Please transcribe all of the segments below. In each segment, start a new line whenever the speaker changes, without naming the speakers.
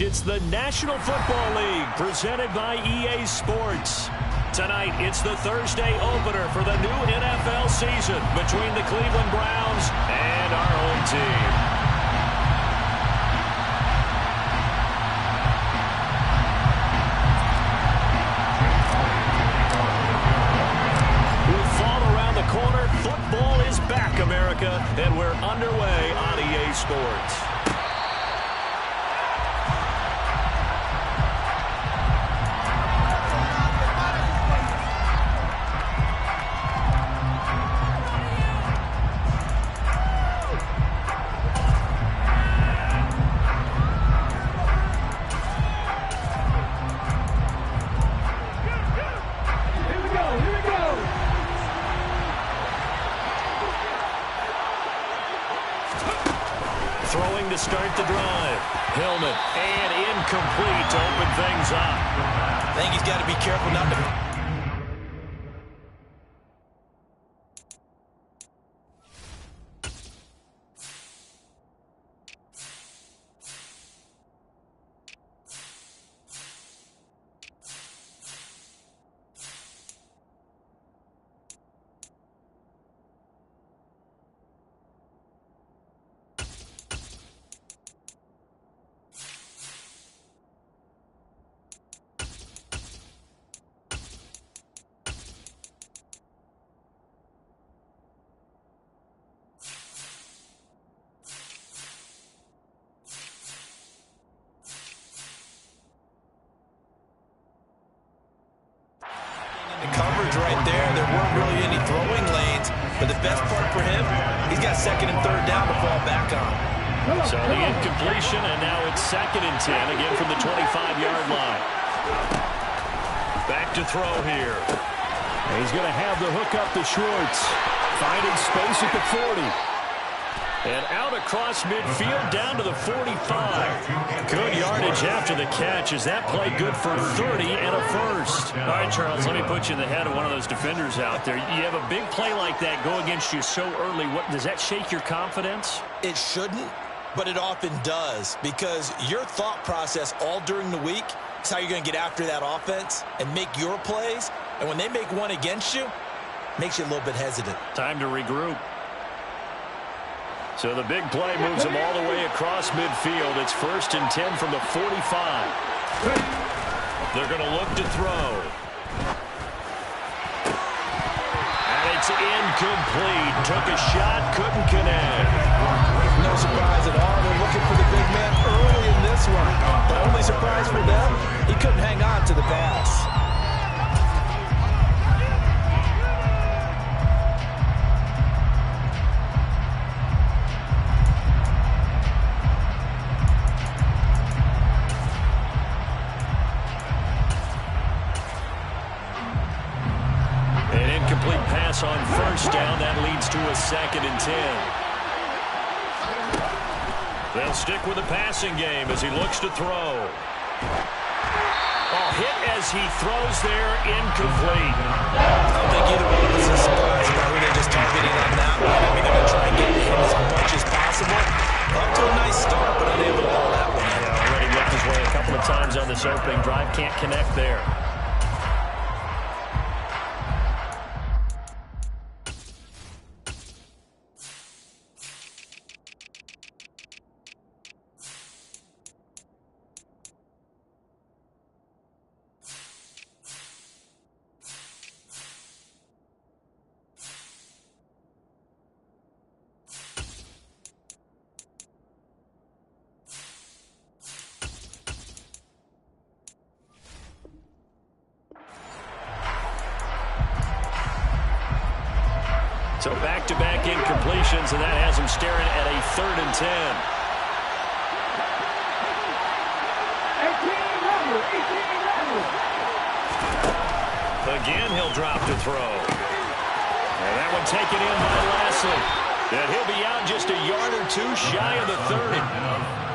It's the National Football League presented by EA Sports. Tonight, it's the Thursday opener for the new NFL season between the Cleveland Browns and our home team. Corner, football is back, America, and we're underway on EA Sports. Throwing to start the drive. Helmet and incomplete to open things up.
I think he's got to be careful not to... Coverage right there. There weren't really any throwing lanes, but the best part for him, he's got second and third down to fall back on.
So the incompletion, and now it's 2nd and 10, again from the 25-yard line. Back to throw here. And he's going to have the hook up to Schwartz, finding space at the 40. And out across midfield, down to the 45. Good yardage after the catch. Is that play good for 30 and a first? All right, Charles, let me put you in the head of one of those defenders out there. You have a big play like that go against you so early. Does that shake your confidence?
It shouldn't, but it often does, because your thought process all during the week is how you're going to get after that offense and make your plays. And when they make one against you, it makes you a little bit hesitant.
Time to regroup. So the big play moves them all the way across midfield. It's 1st and 10 from the 45. They're going to look to throw. And it's incomplete. Took a shot, couldn't connect.
No surprise at all. They're looking for the big man early in this one. The only surprise for them, he couldn't hang on to the pass.
On 1st down, that leads to a 2nd and 10. They'll stick with the passing game as he looks to throw. Oh, hit as he throws there, incomplete.
I don't think either one of us is surprised about who they're just targeting on that one. I mean, they're going to try and get him as much as possible. Up to a nice start, but unable to pull that one in.
Yeah, already looked his way a couple of times on this opening drive. Can't connect there. So back-to-back incompletions, and that has him staring at a 3rd and 10. Again, he'll drop to throw. And that one taken in by Lashley. And he'll be out just a yard or two shy of the 30.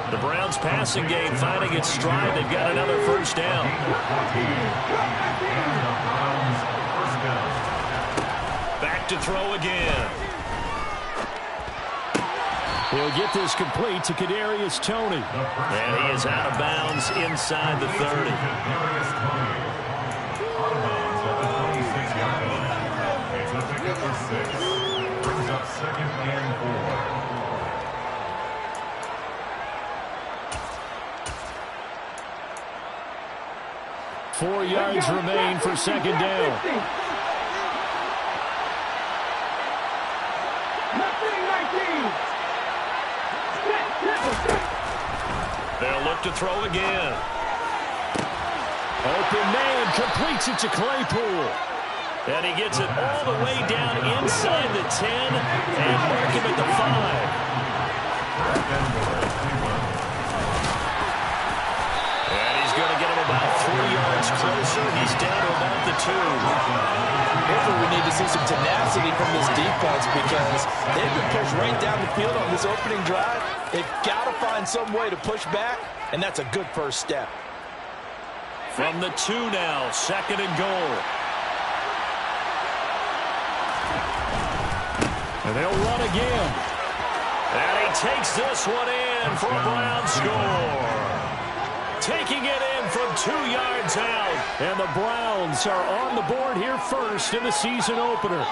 The Browns' passing game finding its stride. They've got another 1st down. Back to throw again. He'll get this complete to Kadarius Toney. And he is out of bounds inside the 30.
Brings up 2nd and 4.
4 yards remain for 2nd down. They'll look to throw again. Open man completes it to Claypool. And he gets it all the way down inside the 10 and mark him at the 5. And he's going to get him about 3 yards closer. He's down to about the 2.
Hopefully we need to see some tenacity from this defense because they've been pushed right down the field on this opening drive. They've got to find some way to push back, and that's a good first step.
From the 2 now, 2nd and goal. And they'll run again. And he takes this one in for a Brown score. Taking it in from 2 yards out. And the Browns are on the board here first in the season opener.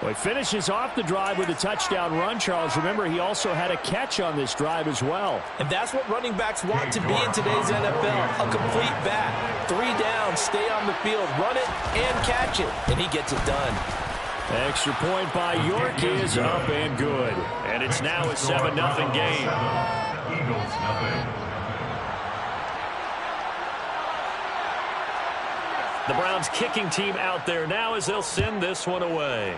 Well, he finishes off the drive with a touchdown run, Charles. Remember, he also had a catch on this drive as well.
And that's what running backs want to be in today's NFL. A complete back. 3 down, stay on the field, run it, and catch it. And he gets it done.
Extra point by York is up and good. And it's now a 7-0 game.
Eagles, nothing.
The Browns kicking team out there now as they'll send this one away.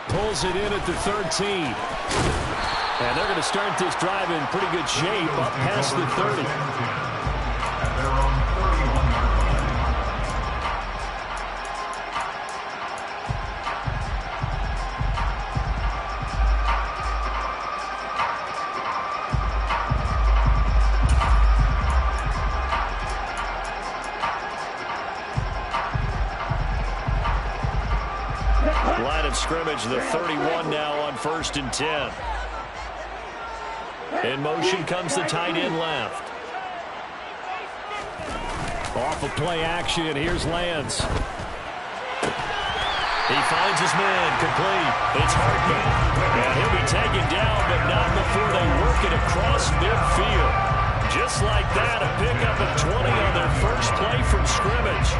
Pulls it in at the 13. And they're going to start this drive in pretty good shape up past the 30.
At their own 31-yard line.
Line of scrimmage, the 31 now on 1st and 10. In motion comes the tight end left. Off of play action, here's Lance. He finds his man, complete. It's Hartman. And he'll be taken down, but not before they work it across midfield. Just like that, a pickup of 20 on their first play from scrimmage.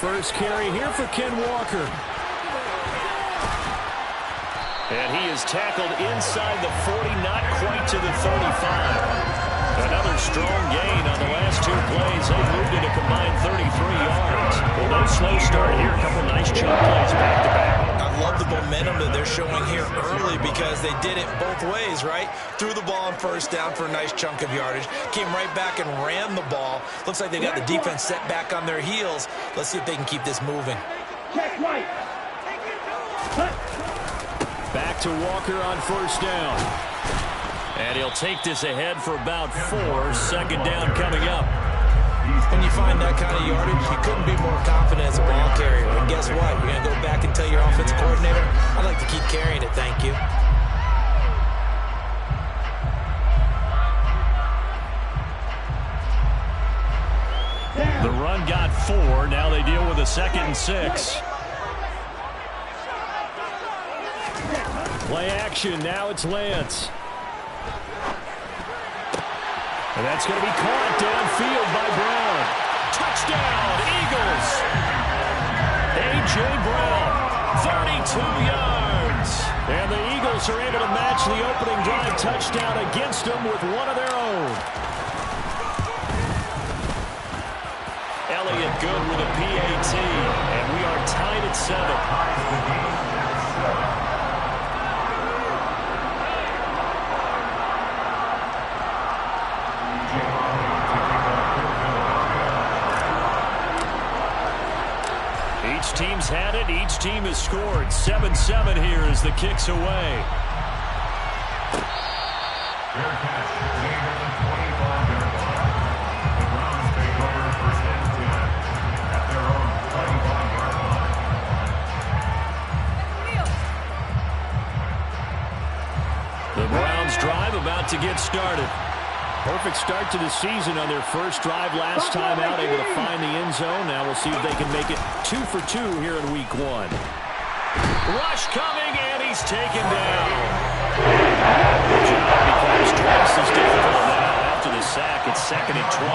First carry here for Ken Walker. And he is tackled inside the 40, not quite to the 35. Another strong gain on the last 2 plays. They moved it a combined 33 yards. Well, no slow start here. A couple nice chunk plays back-to-back.
I love the momentum that they're showing here early because they did it both ways, right? Threw the ball on 1st down for a nice chunk of yardage. Came right back and ran the ball. Looks like they got the defense set back on their heels. Let's see if they can keep this moving.
Back to Walker on 1st down. And he'll take this ahead for about 4. 2nd down coming up.
When you find that kind of yardage, you couldn't be more confident as a ball carrier. And guess what? You're going to go back and tell your offensive coordinator, I'd like to keep carrying it, thank you.
The run got 4. Now they deal with a 2nd and 6. Play action. Now it's Lance. And that's going to be caught downfield by Brown. Touchdown, Eagles. A.J. Brown, 32 yards. And the Eagles are able to match the opening drive touchdown against them with one of their own. Elliott good with a PAT. And we are tied at 7. Each team's had it. Each team has scored. 7-7 here as the kick's away.
Fair catch, gain at the 25-yard line. The Browns take over first and 10 at their own 25-yard line.
The Browns drive about to get started. Perfect start to the season on their first drive last time out, able to find the end zone. Now we'll see if they can make it 2 for 2 here in week 1. Rush coming, and he's taken down. The job becomes twice as difficult now after the sack. It's 2nd and 20.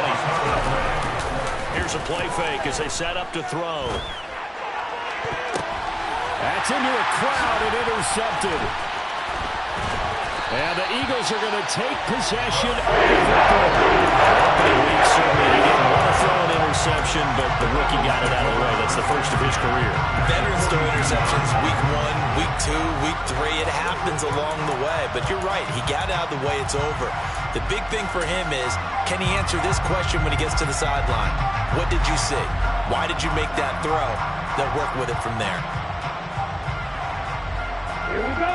Here's a play fake as they set up to throw. That's into a crowd and intercepted. And the Eagles are going to take possession of the football. Opening week, certainly he didn't want to throw an interception, but the rookie got it out of the way. That's the first of his career.
Veterans throw interceptions week 1, week 2, week 3. It happens along the way. But you're right. He got out of the way. It's over. The big thing for him is, can he answer this question when he gets to the sideline? What did you see? Why did you make that throw? They'll work with it from there.
Here we go.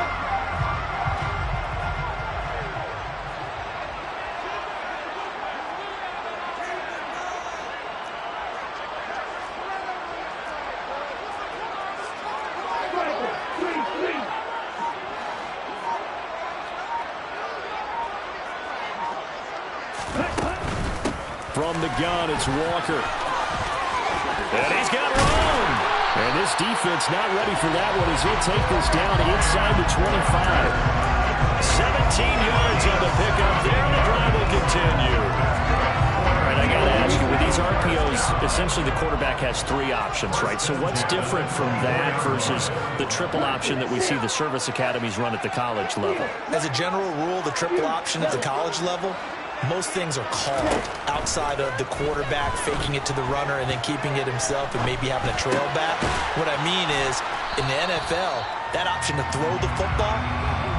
From the gun, it's Walker. And he's got room. And this defense not ready for that one as he'll take this down inside the 25. 17 yards on the pickup there. The drive will continue. All right, I got to ask you, with these RPOs, essentially the quarterback has 3 options, right? So what's different from that versus the triple option that we see the service academies run at the college level?
As a general rule, the triple option at the college level, most things are called outside of the quarterback faking it to the runner and then keeping it himself and maybe having a trail back. What I mean is, in the NFL, that option to throw the football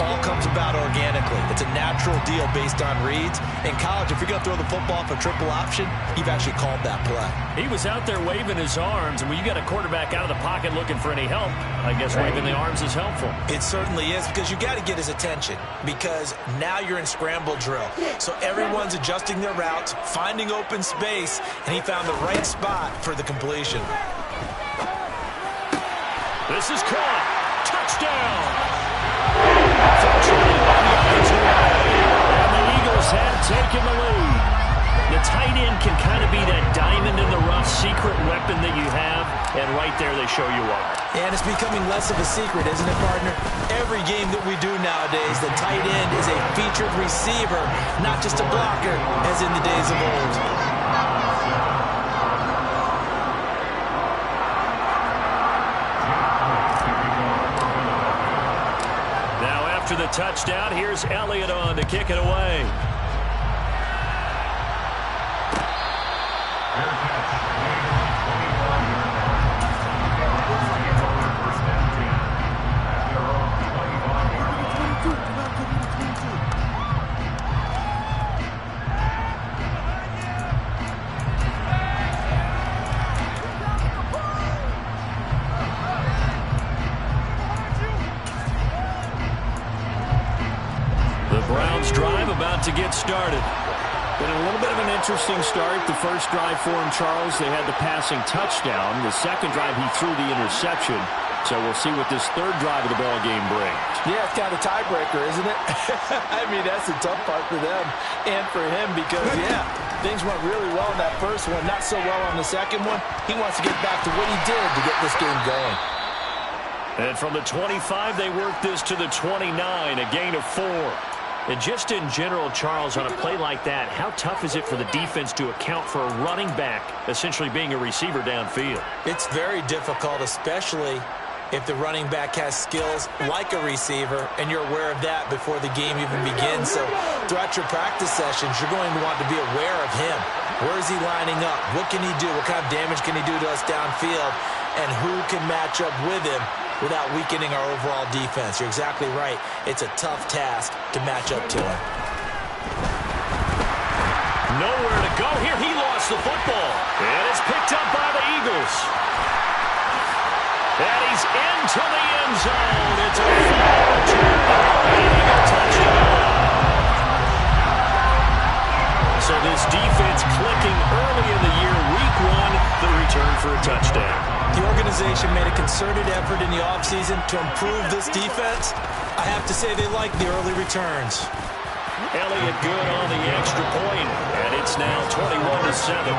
all comes about organically. It's a natural deal based on reads. In college, if you're going to throw the football for triple option, you've actually called that play.
He was out there waving his arms, and when you got a quarterback out of the pocket looking for any help, I guess waving the arms is helpful.
It certainly is, because you got to get his attention, because now you're in scramble drill. So everyone's adjusting their routes, finding open space, and he found the right spot for the completion.
This is caught. Touchdown. From 21 yards away. And the Eagles have taken the lead. The tight end can kind of be that diamond in the rough secret weapon that you have, and right there they show you why.
And it's becoming less of a secret, isn't it, partner? Every game that we do nowadays, the tight end is a featured receiver, not just a blocker, as in the days of old.
After the touchdown, here's Elliott on to kick it away. Drive about to get started. Been a little bit of an interesting start. The first drive for him, Charles, they had the passing touchdown. The second drive, he threw the interception. So we'll see what this third drive of the ball game brings.
Yeah, it's kind of a tiebreaker, isn't it? I mean, that's the tough part for them and for him because, yeah, things went really well in that first one, not so well on the second one. He wants to get back to what he did to get this game going.
And from the 25, they work this to the 29, a gain of 4. And just in general, Charles, on a play like that, how tough is it for the defense to account for a running back essentially being a receiver downfield?
It's very difficult, especially if the running back has skills like a receiver, and you're aware of that before the game even begins. So throughout your practice sessions, you're going to want to be aware of him. Where is he lining up? What can he do? What kind of damage can he do to us downfield? And who can match up with him without weakening our overall defense? You're exactly right. It's a tough task to match up to him.
Nowhere to go here. He lost the football. And it's picked up by the Eagles. And he's into the end zone. It's a final return. Eagle touchdown.
effort in the offseason to improve this defense, I have to say they like the early returns.
Elliott good on the extra point, and it's now 21-7.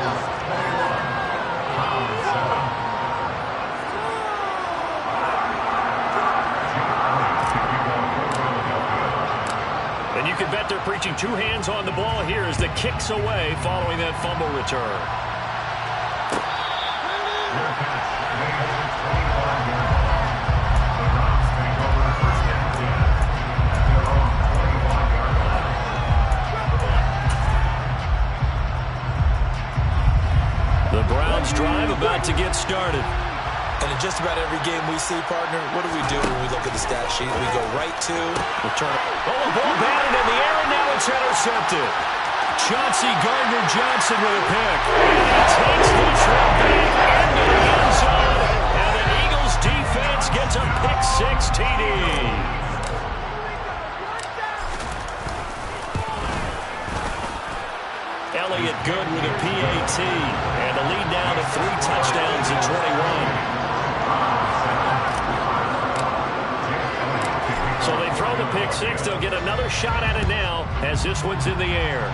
And you can bet they're preaching two hands on the ball here as the kick's away following that fumble return. The Browns drive about to get started.
And in just about every game we see, partner, what do we do when we look at the stat sheet? We go right to
return. Oh, the ball batted in the air, and now it's intercepted. Chauncey Gardner-Johnson with a pick. And he takes the trip back into the end zone. And the Eagles defense gets a pick-6 TD. Elliott good with a PAT. And the lead now to 3 touchdowns at 21. So they throw the pick-6. They'll get another shot at it now as this one's in the air.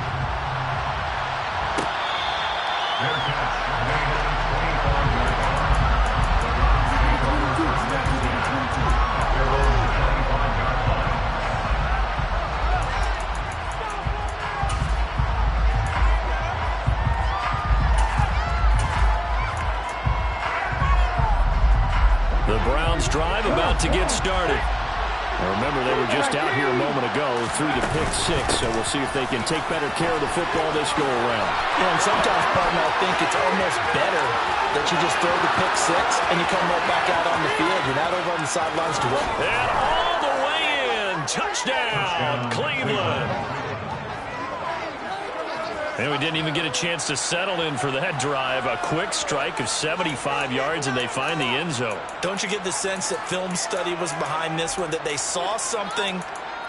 The Browns drive about to get started. Remember, they were just out here a moment ago through the pick-6, so we'll see if they can take better care of the football this go-around.
And sometimes, partner, I think it's almost better that you just throw the pick-6 and you come right back out on the field. You're not over on the sidelines to work.
And all the way in. Touchdown, Cleveland. And we didn't even get a chance to settle in for that drive. A quick strike of 75 yards, and they find the end zone.
Don't you get the sense that film study was behind this one, that they saw something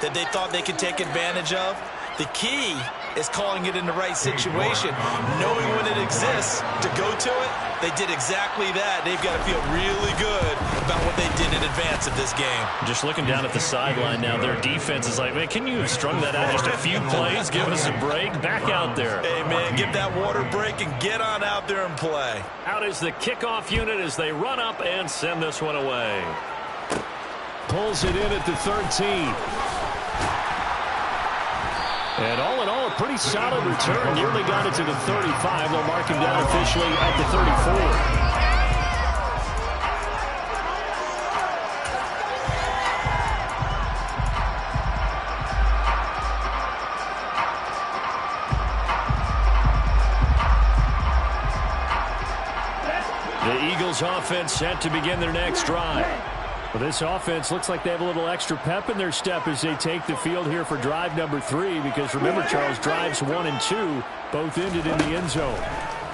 that they thought they could take advantage of? The key is calling it in the right situation, knowing when it exists to go to it. They did exactly that. They've got to feel really good about what they did in advance of this game.
Just looking down at the sideline now, their defense is like, man, can you have strung that out just a few plays? Give us a break. Back out there.
Hey, man, give that water break and get on out there and play.
Out is the kickoff unit as they run up and send this one away. Pulls it in at the 13. And all in all, a pretty solid return. Nearly got it to the 35. They'll mark him down officially at the 34. The Eagles offense set to begin their next drive. Well, this offense looks like they have a little extra pep in their step as they take the field here for drive number 3, because remember, Charles, drives 1 and 2 both ended in the end zone.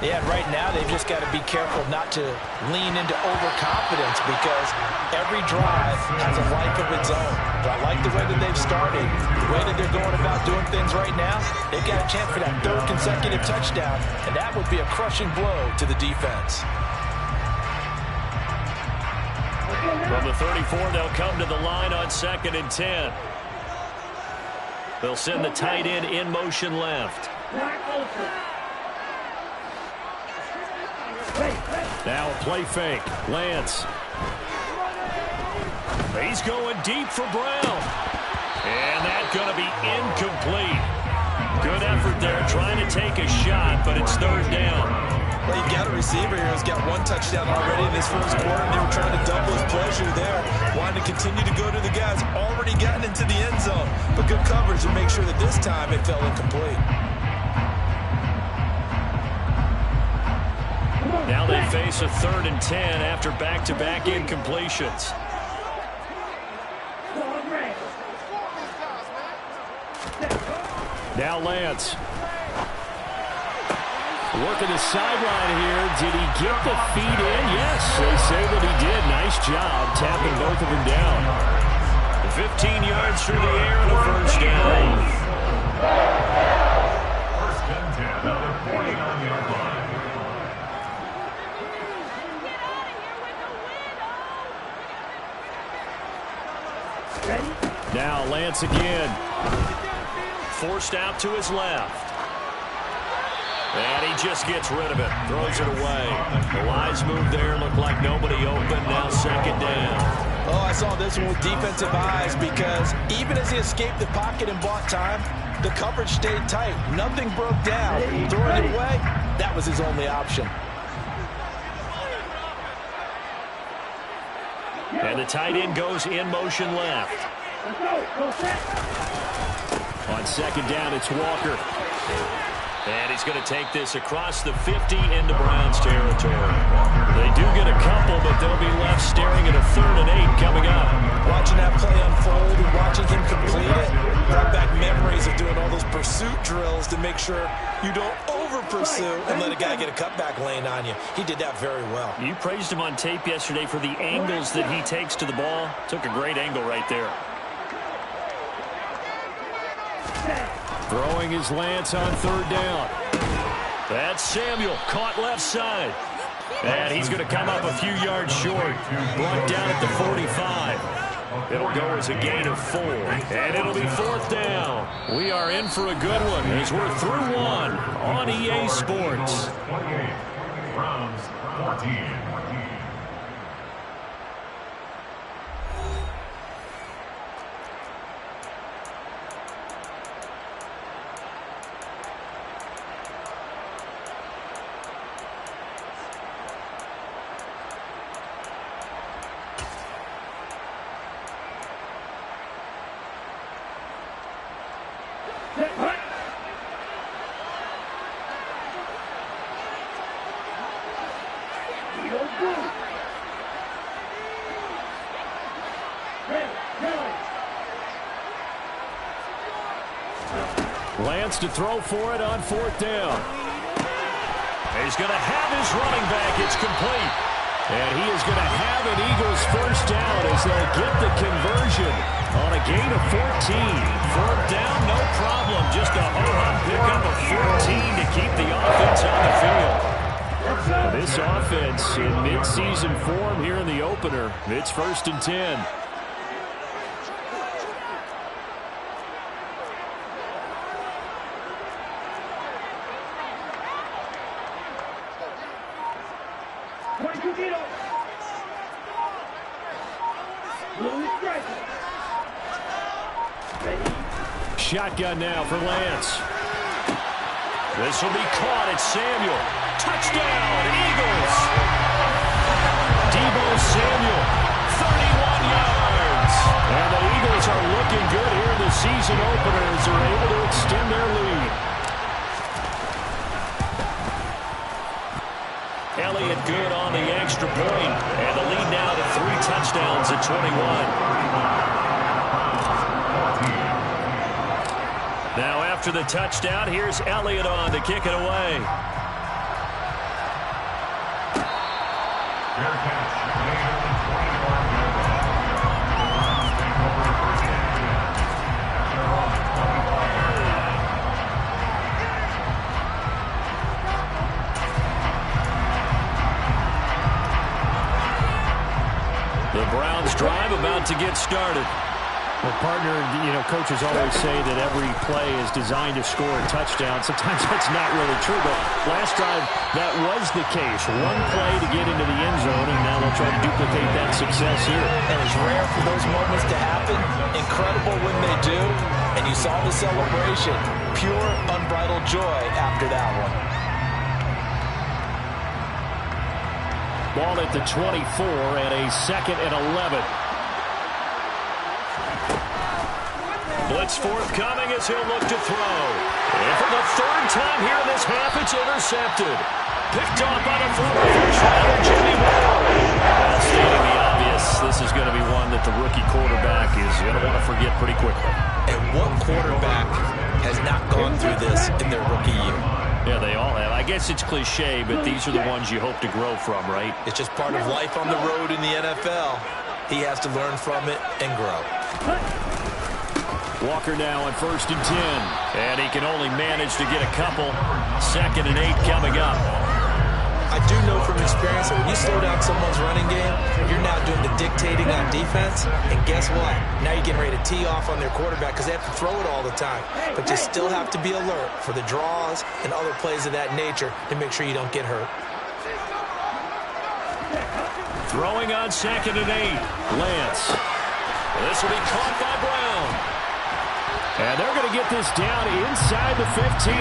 Yeah, right now they've just got to be careful not to lean into overconfidence, because every drive has a life of its own. But I like the way that they've started, the way that they're going about doing things right now. They've got a chance for that 3rd consecutive touchdown, and that would be a crushing blow to the defense.
From the 34, they'll come to the line on 2nd and 10. They'll send the tight end in motion left. Now a play fake. Lance. He's going deep for Brown. And that's going to be incomplete. Good effort there trying to take a shot, but it's 3rd down.
Well, you've got a receiver here who's got 1 touchdown already in this first quarter, and they were trying to double his pleasure there. Wanted to continue to go to the guys already gotten into the end zone. But good coverage to make sure that this time it fell incomplete.
Now they face a 3rd and 10 after back-to-back incompletions. Now Lance. Working the sideline here. Did he get the feet in? Yes, they say that he did. Nice job tapping both of them down. 15 yards through the air and a 1st down.
1st and 10, now they're 49-yard line.
Lance again. Forced out to his left. And he just gets rid of it. Throws it away. The wise move there. Looked like nobody open. Now second down.
Oh, I saw this one with defensive eyes because even as he escaped the pocket and bought time, the coverage stayed tight. Nothing broke down. Throwing it away, that was his only option.
And the tight end goes in motion left. On second down, it's Walker. And he's going to take this across the 50 into Browns territory. They do get a couple, but they'll be left staring at a 3rd and 8 coming up.
Watching that play unfold and watching him complete it brought back memories of doing all those pursuit drills to make sure you don't over-pursue and let a guy get a cutback lane on you. He did that very well.
You praised him on tape yesterday for the angles that he takes to the ball. Took a great angle right there. Throwing his Lance on 3rd down. That's Samuel, caught left side. And he's going to come up a few yards short. Brought down at the 45. It'll go as a gain of 4. And it'll be 4th down. We are in for a good one as we're through one on EA Sports.
28, Browns 14.
Lance to throw for it on 4th down. He's going to have his running back. It's complete. And he is going to have an Eagles 1st down as they get the conversion on a gain of 14. 4th down, no problem. Just a ho-hum pickup of 14 to keep the offense on the field. This offense in mid-season form here in the opener. It's 1st and 10. Shotgun now for Lance. This will be caught. It's Samuel. Touchdown, Eagles. Debo Samuel, 31 yards. And the Eagles are looking good here in the season opener as they're able to extend their lead. Elliott good on the extra point. And the lead now to 3 touchdowns at 21. Now after the touchdown, here's Elliott on to kick it away. The Browns drive about to get started.
Well, partner, coaches always say that every play is designed to score a touchdown. Sometimes that's not really true, but last drive, that was the case. One play to get into the end zone, and now they'll try to duplicate that success here.
And it's rare for those moments to happen. Incredible when they do. And you saw the celebration. Pure, unbridled joy after that one.
Ball at the 24 and a 2nd and 11. Blitz forthcoming as he'll look to throw. And for the 3rd time here in this half, it's intercepted. Picked off by the former first-rounder, Jimmy Moore. Stating the obvious, this is going to be one that the rookie quarterback is going to want to forget pretty quickly.
And what quarterback has not gone through this in their rookie year?
Yeah, they all have. I guess it's cliche, but these are the ones you hope to grow from, right?
It's just part of life on the road in the NFL. He has to learn from it and grow.
Walker now on 1st and 10. And he can only manage to get a couple. 2nd and 8 coming up.
I I do know from experience that when you slow down someone's running game, you're now doing the dictating on defense. And guess what? Now you're getting ready to tee off on their quarterback because they have to throw it all the time. But you still have to be alert for the draws and other plays of that nature to make sure you don't get hurt.
Throwing on 2nd and 8. Lance. This will be caught by Brown. And they're going to get this down inside the 15.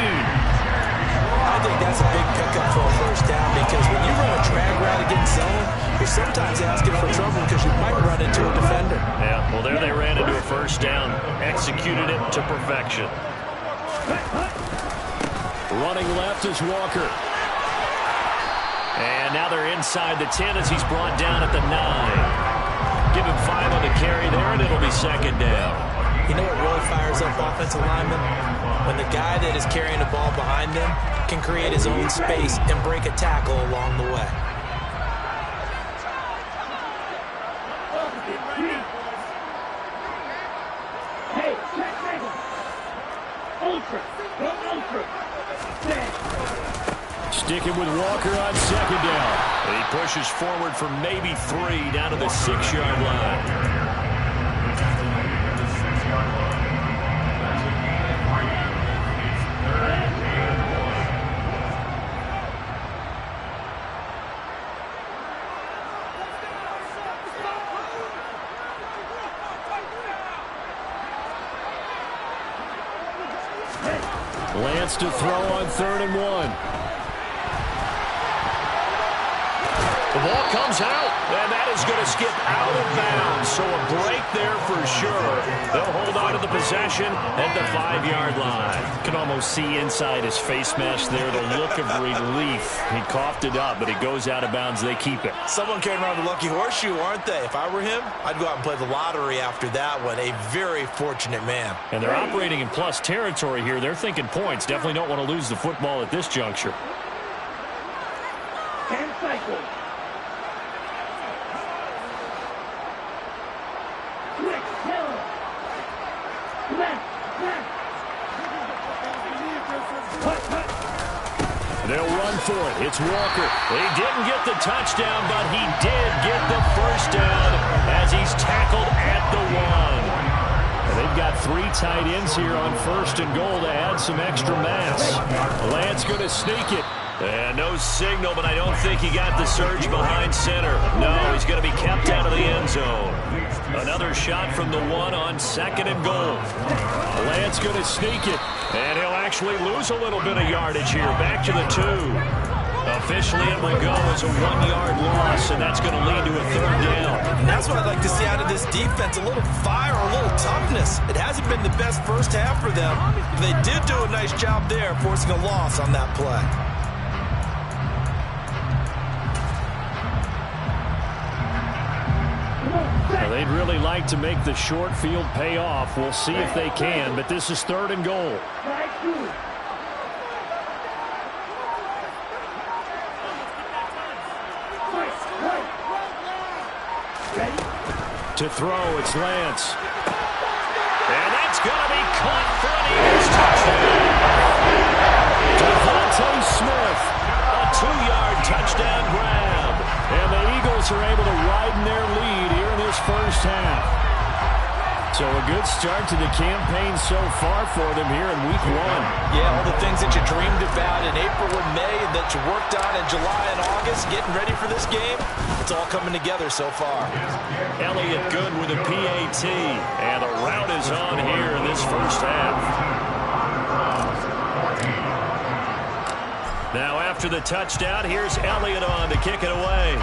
I think that's a big pickup for a first down because when you run a drag route against zone, you're sometimes asking for trouble because you might run into a defender.
Yeah, well, there they ran into a first down. Executed it to perfection. Running left is Walker. And now they're inside the 10 as he's brought down at the 9. Give him 5 on the carry there, and it'll be 2nd down.
You know what really fires up offensive linemen? When the guy that is carrying the ball behind them can create his own space and break a tackle along the way.
Sticking with Walker on 2nd down. And he pushes forward for maybe 3 down to the 6-yard line. Lance to throw on 3rd and 1. The ball comes out, and that is going to skip out of bounds. So a break there for sure. They'll hold on to the possession at the 5-yard line.
Can almost see inside his face mesh there the look of relief. He coughed it up, but it goes out of bounds. They keep it.
Someone came around the lucky horseshoe, aren't they? If I were him, I'd go out and play the lottery after that one. A very fortunate man.
And they're operating in plus territory here. They're thinking points. Definitely don't want to lose the football at this juncture.
10 cycles.
They'll run for it. It's Walker. He didn't get the touchdown, but he did get the first down as he's tackled at the 1. They've got 3 tight ends here on 1st and goal to add some extra mass. Lance going to sneak it.
And no signal, but I don't think he got the surge behind center. No, he's going to be kept out of the end zone. Another shot from the 1 on 2nd and goal.
Lance going to sneak it.
And he'll actually lose a little bit of yardage here. Back to the 2. Officially, it will go as a 1-yard loss, and that's going to lead to a 3rd down.
And that's what I'd like to see out of this defense, a little fire, a little toughness. It hasn't been the best first half for them. They did do a nice job there, forcing a loss on that play.
Well, they'd really like to make the short field pay off. We'll see if they can, but this is 3rd and goal. To throw, it's Lance.
And that's going to be caught for an Eagles touchdown.
Devontae Smith.
A 2-yard touchdown grab.
And the Eagles are able to widen their lead here in this first half. So a good start to the campaign so far for them here in week 1.
Yeah, all the things that you dreamed about in April and May and that you worked on in July and August, getting ready for this game, it's all coming together so far.
Elliott good with a PAT. And a rout is on here in this first half. Now after the touchdown, here's Elliott on to kick it away.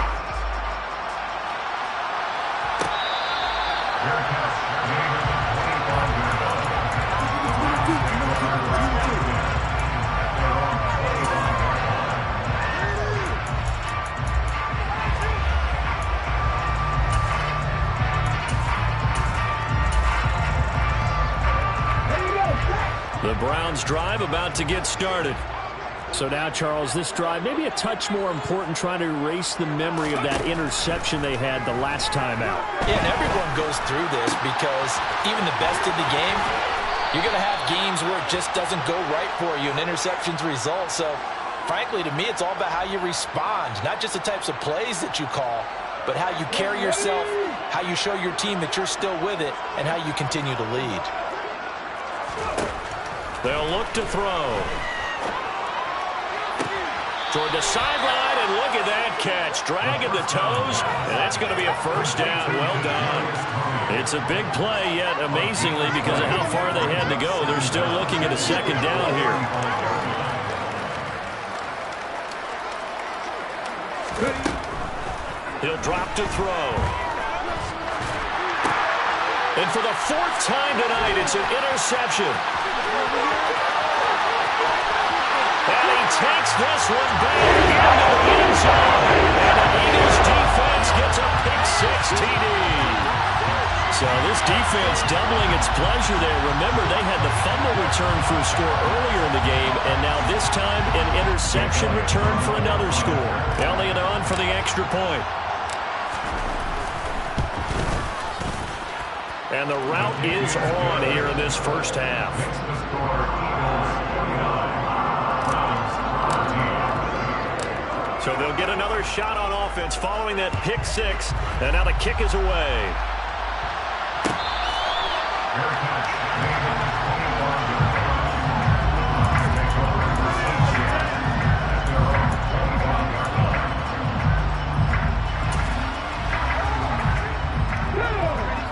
The Browns drive about to get started.
So now, Charles, this drive maybe a touch more important, trying to erase the memory of that interception they had the last time out.
Yeah, and everyone goes through this because even the best of the game, you're going to have games where it just doesn't go right for you and interceptions result. So frankly, to me, it's all about how you respond, not just the types of plays that you call, but how you carry yourself, how you show your team that you're still with it, and how you continue to lead.
They'll look to throw. Toward the sideline, and look at that catch. Dragging the toes, and that's going to be a first down. Well done. It's a big play, yet amazingly, because of how far they had to go, they're still looking at a second down here. He'll drop to throw. And for the fourth time tonight, it's an interception. And he takes this one back into the end zone. And the Eagles defense gets a pick-six TD. So this defense doubling its pleasure there. Remember, they had the fumble return for a score earlier in the game, and now this time an interception return for another score. Elliott on for the extra point. And the route is on here in this first half. So they'll get another shot on offense following that pick six. And now the kick is away.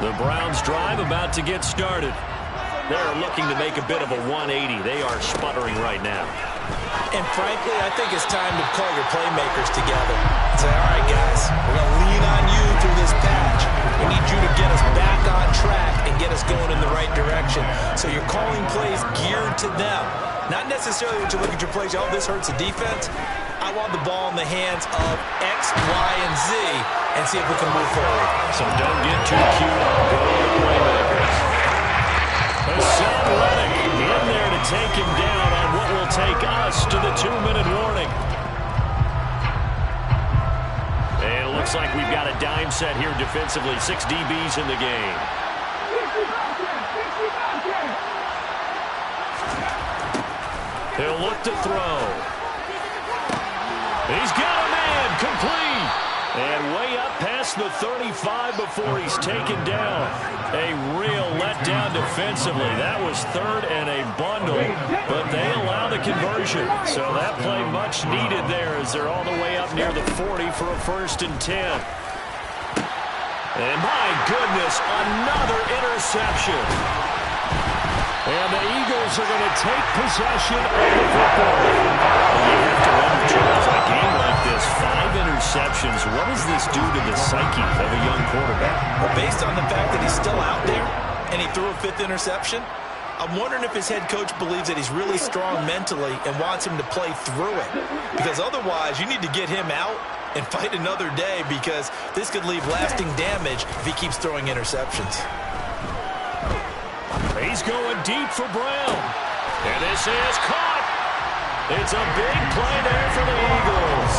The Browns drive about to get started. They're looking to make a bit of a 180. They are sputtering right now.
And frankly, I think it's time to call your playmakers together. Say, all right, guys, we're going to lean on you through this patch. We need you to get us back on track and get us going in the right direction. So you're calling plays geared to them. Not necessarily when you look at your plays, oh, this hurts the defense. I want the ball in the hands of X, Y, and Z and see if we can move forward.
So don't get too cute on the playmakers. Hassan Reddick in there to take him down on what will take us to the 2-minute warning. And it looks like we've got a dime set here defensively. 6 DBs in the game. He'll look to throw. He's got a man, complete. And way up past the 35 before he's taken down. A real letdown defensively. That was third and a bundle, but they allow the conversion. So that play much needed there as they're all the way up near the 40 for a 1st and 10. And my goodness, another interception. And the Eagles are going to take possession of the football. You have to wonder, Charles, in a game like this, 5 interceptions, what does this do to the psyche of a young quarterback?
Well, based on the fact that he's still out there and he threw a 5th interception, I'm wondering if his head coach believes that he's really strong mentally and wants him to play through it. Because otherwise, you need to get him out and fight another day, because this could leave lasting damage if he keeps throwing interceptions.
He's going deep for Brown. And this is caught. It's a big play there for the Eagles.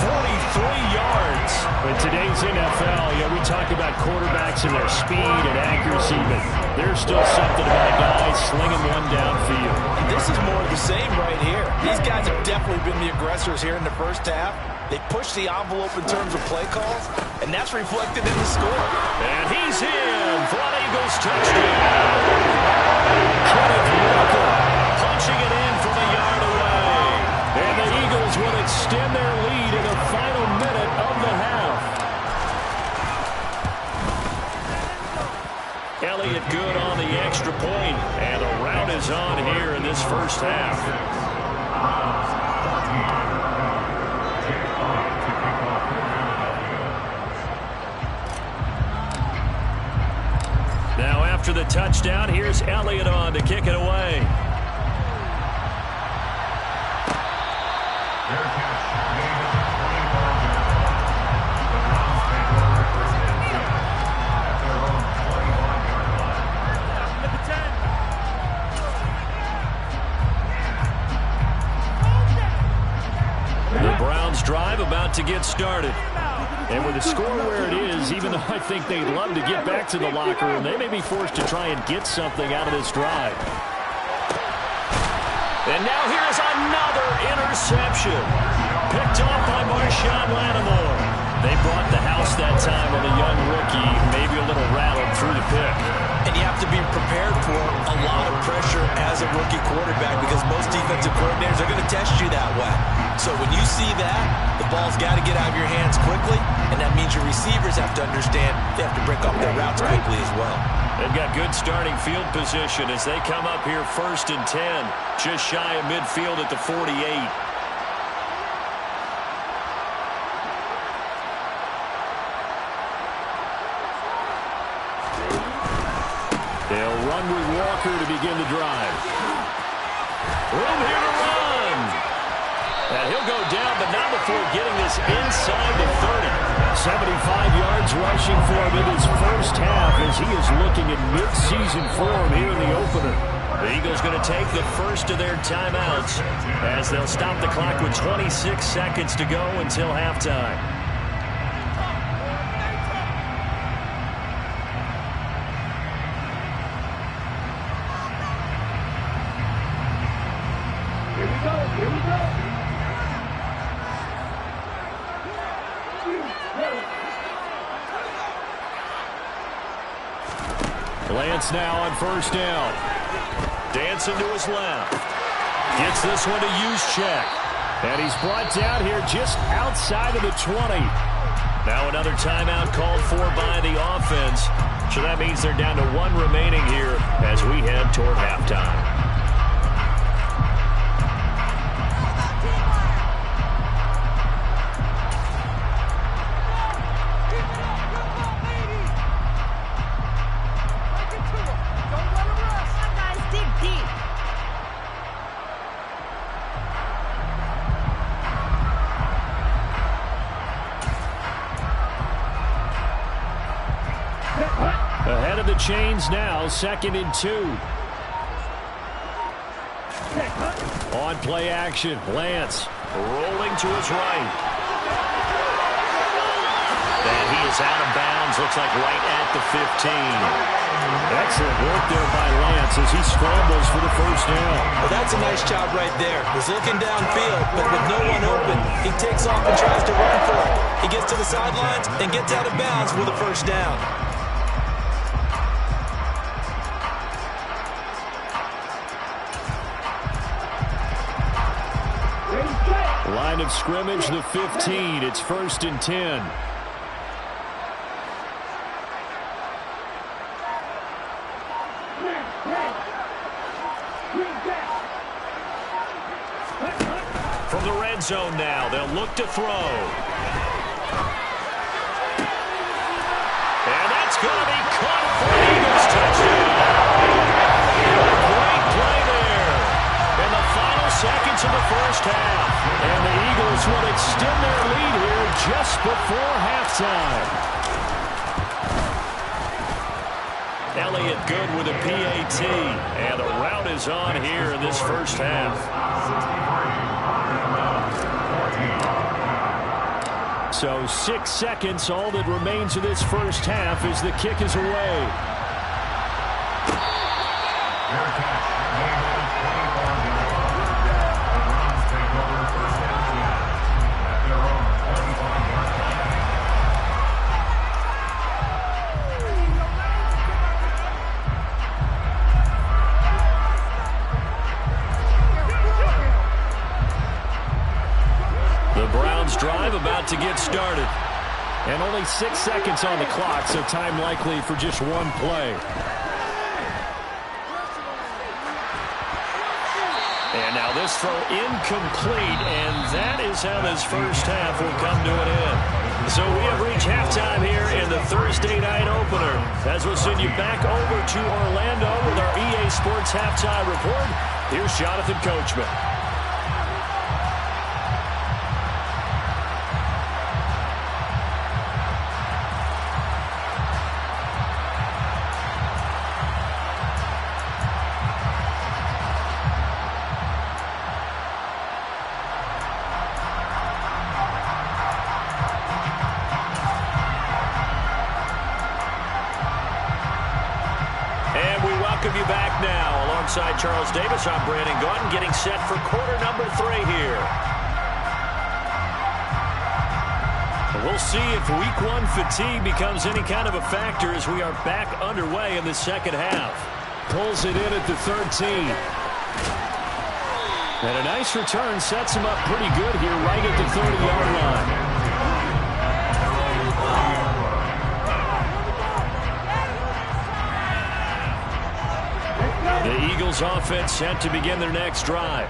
43 yards.
In today's NFL, we talk about quarterbacks and their speed and accuracy, but there's still something about guys slinging one downfield.
This is more of the same right here. These guys have definitely been the aggressors here in the first half. They pushed the envelope in terms of play calls, and that's reflected in the score.
And he's in for an Eagles touchdown. Kenneth Walker punching it in from a yard away. And the Eagles will extend their lead in the final minute of the half. Elliott good on the extra point, and the rout is on here in this first half. Now after the touchdown, here's Elliott on to kick it away. The Browns drive about to get started. And with the score where it is, even though I think they'd love to get back to the locker room, they may be forced to try and get something out of this drive. And now here's another interception. Picked off by Marshawn Lattimore. They brought the house that time on the young rookie, maybe a little rattled through the pick.
And you have to be prepared for a lot of pressure as a rookie quarterback because most defensive coordinators are going to test you that way. So when you see that, the ball's got to get out of your hands quickly, and that means your receivers have to understand they have to break off their routes quickly as well.
They've got good starting field position as they come up here 1st and 10, just shy of midfield at the 48. They'll run with Walker to begin the drive. Room here to run. And he'll go down, but not before getting this inside the 30. 75 yards rushing for him in his first half as he is looking at mid-season form here in the opener. The Eagles going to take the first of their timeouts as they'll stop the clock with 26 seconds to go until halftime. Lance now on 1st down. Dancing to his left. Gets this one to Juszczyk. And he's brought down here just outside of the 20. Now another timeout called for by the offense. So that means they're down to 1 remaining here as we head toward halftime. Ahead of the chains now, 2nd and 2. On play action, Lance rolling to his right. And he is out of bounds, looks like right at the 15. Excellent work there by Lance as he scrambles for the 1st down.
Well, that's a nice job right there. He's looking downfield, but with no one open, he takes off and tries to run for it. He gets to the sidelines and gets out of bounds with a 1st down.
Line of scrimmage, the 15. It's 1st and 10. From the red zone now, they'll look to throw. And that's going to be caught for an Eagles touchdown. Great play there in the final seconds of the 1st half. And the Eagles will extend their lead here just before halftime. Elliott good with a PAT. And the route is on here in this 1st half. So 6 seconds, all that remains of this 1st half as the kick is away. Drive about to get started. And only 6 seconds on the clock, so time likely for just 1 play. And now this throw incomplete, and that is how this 1st half will come to an end. So we have reached halftime here in the Thursday night opener. As we'll send you back over to Orlando with our EA Sports Halftime Report, here's Jonathan Coachman. alongside Charles Davis, I'm Brandon Gaudin, getting set for quarter number 3 here. We'll see if week 1 fatigue becomes any kind of a factor as we are back underway in the second half. Pulls it in at the 13. And a nice return sets him up pretty good here right at the 30-yard line. The Eagles offense set to begin their next drive.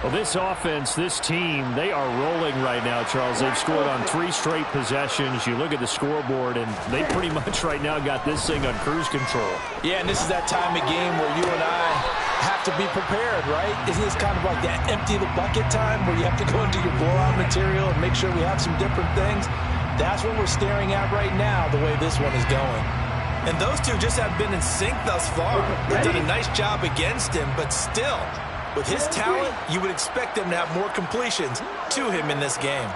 Well, this offense, this team, they are rolling right now, Charles. They've scored on 3 straight possessions. You look at the scoreboard, and they pretty much right now got this thing on cruise control.
Yeah, and this is that time of game where you and I have to be prepared, right? Isn't this kind of like that empty the bucket time where you have to go into your blowout material and make sure we have some different things? That's what we're staring at right now, the way this one is going. And those two just have been in sync thus far. They've done a nice job against him, but still, with his talent, you would expect them to have more completions to him in this game.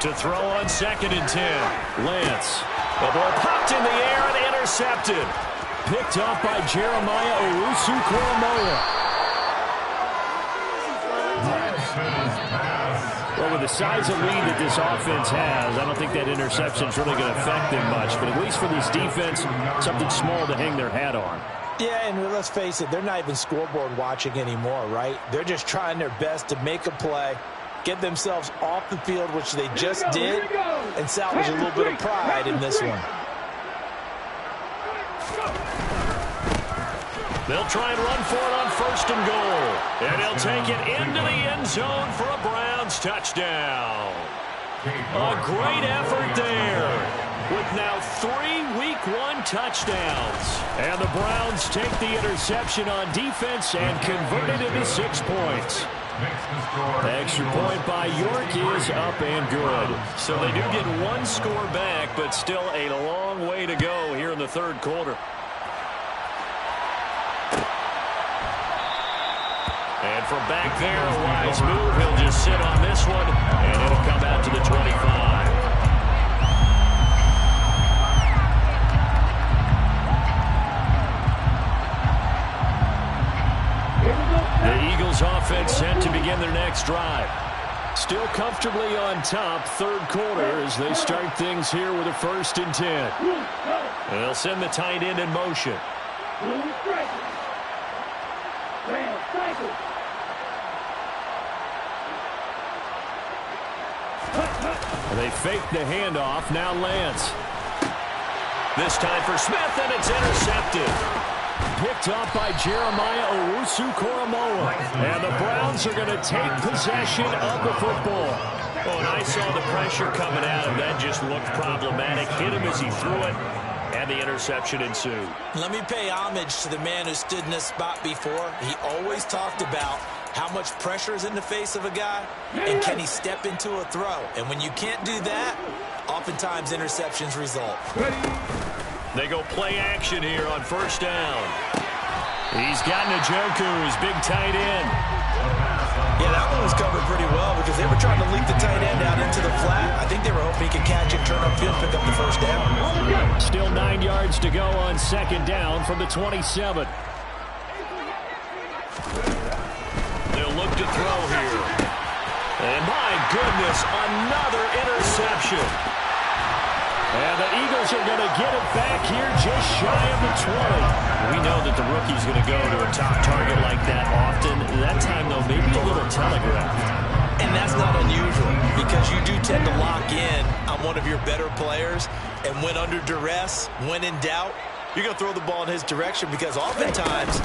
To throw on 2nd and 10. Lance. The ball popped in the air and intercepted. Picked up by Jeremiah Owusu-Koramoah. Well, with the size of lead that this offense has, I don't think that interception is really going to affect them much. But at least for this defense, something small to hang their hat on.
Yeah, and let's face it, they're not even scoreboard watching anymore, right? They're just trying their best to make a play, get themselves off the field, which they just did, and salvage a little bit of pride in this one.
They'll try and run for it on 1st and goal. And they'll take it into the end zone for a Browns touchdown. A great effort there, with now 3 Week 1 touchdowns. And the Browns take the interception on defense and convert it into 6 points. The extra point by York is up and good. So they do get 1 score back, but still a long way to go here in the 3rd quarter. And from back there, a wise move. He'll just sit on this one, and it'll come out to the 25. The Eagles offense set to begin their next drive. Still comfortably on top, 3rd quarter, as they start things here with a 1st and 10. And they'll send the tight end in motion. They fake the handoff. Now Lance. This time for Smith, and it's intercepted. Picked up by Jeremiah Owusu-Koramoah. And the Browns are going to take possession of the football. Oh, and I saw the pressure coming at him. That just looked problematic. Hit him as he threw it, and the interception ensued.
Let me pay homage to the man who stood in this spot before. He always talked about how much pressure is in the face of a guy, and can he step into a throw? And when you can't do that, oftentimes interceptions result.
They go play action here on 1st down. He's got Njoku, his big tight end.
Yeah, that one was covered pretty well because they were trying to leak the tight end out into the flat. I think they were hoping he could catch it, turn upfield, pick up the 1st down.
Still 9 yards to go on 2nd down from the 27. They'll look to throw here. And my goodness, another interception. And the Eagles are going to get it back here just shy of the 20. We know that the rookie's going to go to a top target like that often. That time, though, maybe a little telegraphed.
And that's not unusual because you do tend to lock in on one of your better players. And when under duress, when in doubt, you're going to throw the ball in his direction because oftentimes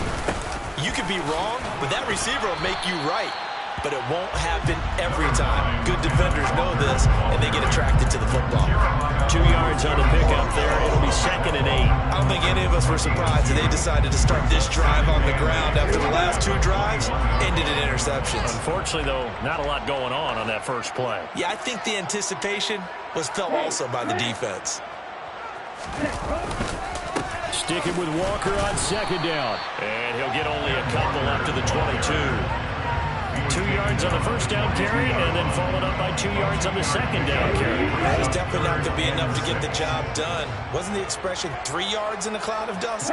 you could be wrong, but that receiver will make you right. But it won't happen every time. Good defenders know this, and they get attracted to the football.
2 yards on the pickup there. It'll be 2nd and 8.
I don't think any of us were surprised that they decided to start this drive on the ground after the last 2 drives ended in interceptions.
Unfortunately, though, not a lot going on that first play.
Yeah, I think the anticipation was felt also by the defense.
Sticking with Walker on 2nd down. And he'll get only a couple up to the 22.
2 yards on the first down carry, and then followed up by 2 yards on the second down carry.
It's definitely not going to be enough to get the job done. Wasn't the expression 3 yards in a cloud of dust?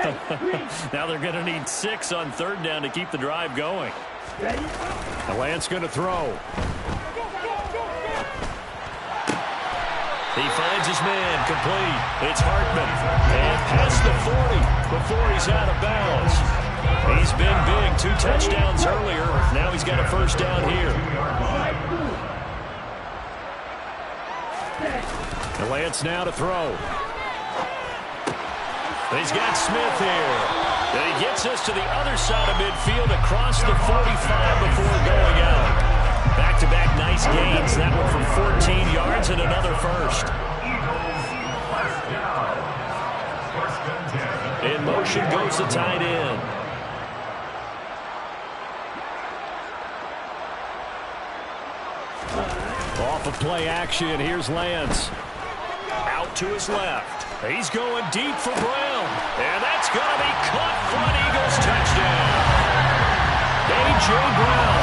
Now they're going to need 6 on third down to keep the drive going. The Lance going to throw. He finds his man, complete. It's Hartman. And past the 40 before he's out of bounds. He's been big. 2 touchdowns earlier. Now he's got a first down here. The Lance now to throw. He's got Smith here. And he gets us to the other side of midfield across the 45 before going out. Back-to-back nice gains. That one for 14 yards and another first. In motion goes the tight end. Off of play action, here's Lance. Out to his left. He's going deep for Brown. And that's going to be caught front. Eagles touchdown. A.J. Brown.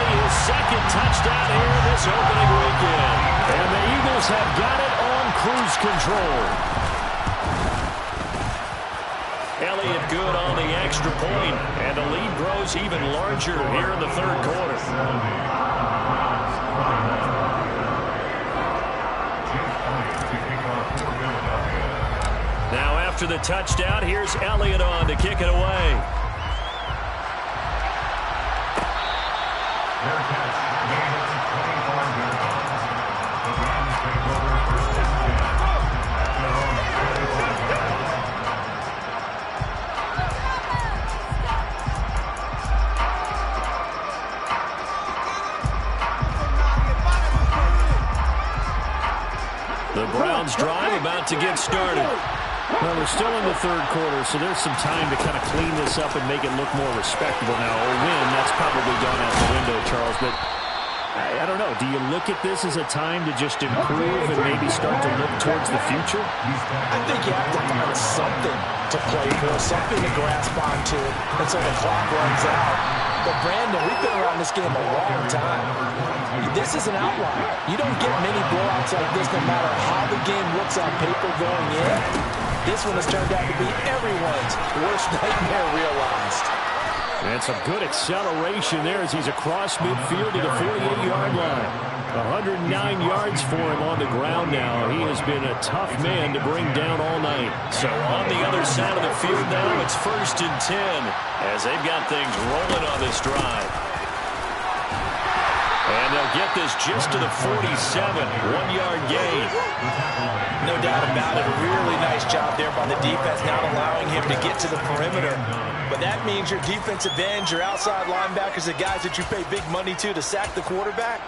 His second touchdown here this opening weekend. And the Eagles have got it on cruise control. Elliott good on the extra point, and the lead grows even larger here in the third quarter. Now after the touchdown, here's Elliott on to kick it away.
The Browns drive about to get started.
Well, we're still in the third quarter, so there's some time to kind of clean this up and make it look more respectable now. A win, that's probably gone out the window, Charles, but I don't know. Do you look at this as a time to just improve and maybe start to look towards the future?
I think you have to find something to play for, something to grasp onto until the clock runs out. But, Brandon, we've been around this game a long time. This is an outlier. You don't get many blowouts like this no matter how the game looks on paper going in. This one has turned out to be everyone's worst nightmare realized.
And some good acceleration there as he's across midfield to the 48-yard line. 109 yards for him on the ground now. He has been a tough man to bring down all night.
So on the other side of the field now, it's 1st and 10 as they've got things rolling on this drive. And they'll get this just to the 47, 1-yard gain.
No doubt about it. A really nice job there by the defense, not allowing him to get to the perimeter. But that means your defensive ends, your outside linebackers, the guys that you pay big money to sack the quarterback,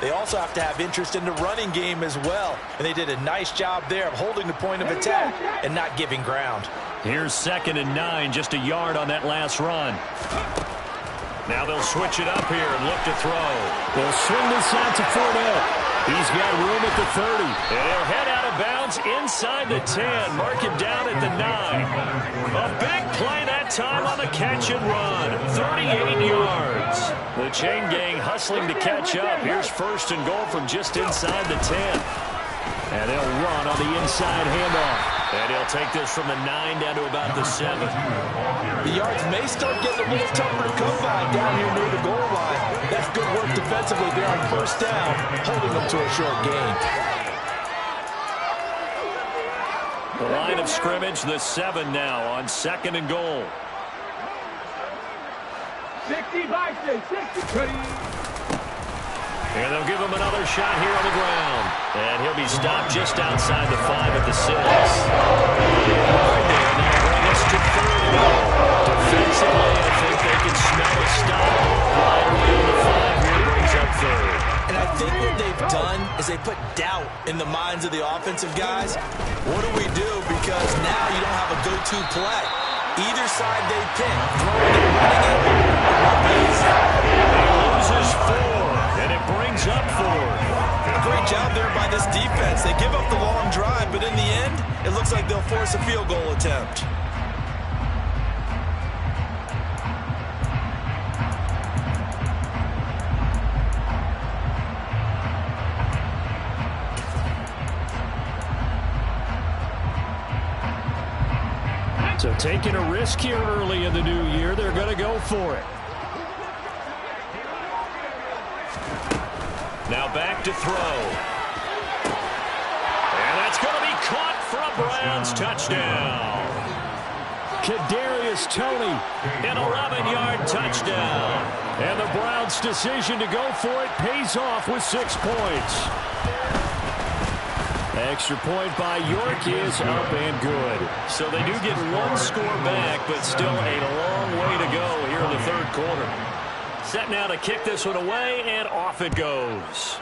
they also have to have interest in the running game as well. And they did a nice job there of holding the point of attack and not giving ground.
Here's 2nd and 9, just a yard on that last run.
Now they'll switch it up here and look to throw.
They'll swing this out to Fournette. He's got room at the 30.
And he'll head out of bounds inside the 10. Mark him down at the 9. A big play that time on the catch and run. 38 yards. The chain gang hustling to catch up. Here's 1st and goal from just inside the 10.
And they'll run on the inside handoff.
And he'll take this from the 9 down to about the 7.
The yards may start getting a little tougher to come by down here near the goal line. That's good work defensively there on 1st down, holding them to a short gain.
The line of scrimmage, the 7 now on 2nd and goal.
60 by 60.
And they'll give him another shot here on the ground. And he'll be stopped just outside the 5 at the 6. And they'll bring us to 3rd and goal. Defensively, I think they can smell a stop. Right around the 5 here brings up 3rd.
And I think what they've done is they put doubt in the minds of the offensive guys. What do we do? Because now you don't have a go-to play. Either side they pick, throwing it, running it,
He loses 4. And it brings up 4.
Great job there by this defense. They give up the long drive, but in the end, it looks like they'll force a field goal attempt.
Taking a risk here early in the new year. They're going to go for it. Now back to throw. And that's going to be caught for a Browns touchdown. Kadarius Toney, an 11-yard touchdown. And the Browns' decision to go for it pays off with 6 points. Extra point by York is up and good. So they do get 1 score back, but still a long way to go here in the third quarter. Set now to kick this one away, and off it goes.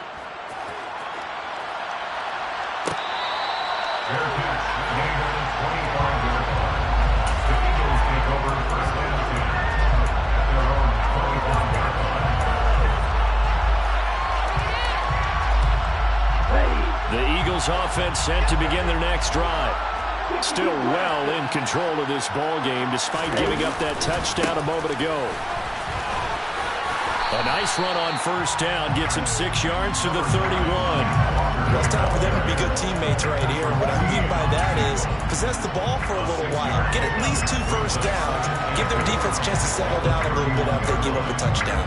The Eagles offense set to begin their next drive. Still well in control of this ball game despite giving up that touchdown a moment ago. A nice run on first down gets him 6 yards to the 31.
Well, it's time for them to be good teammates right here. What I mean by that is possess the ball for a little while. Get at least 2 first downs. Give their defense a chance to settle down a little bit after they give up a touchdown.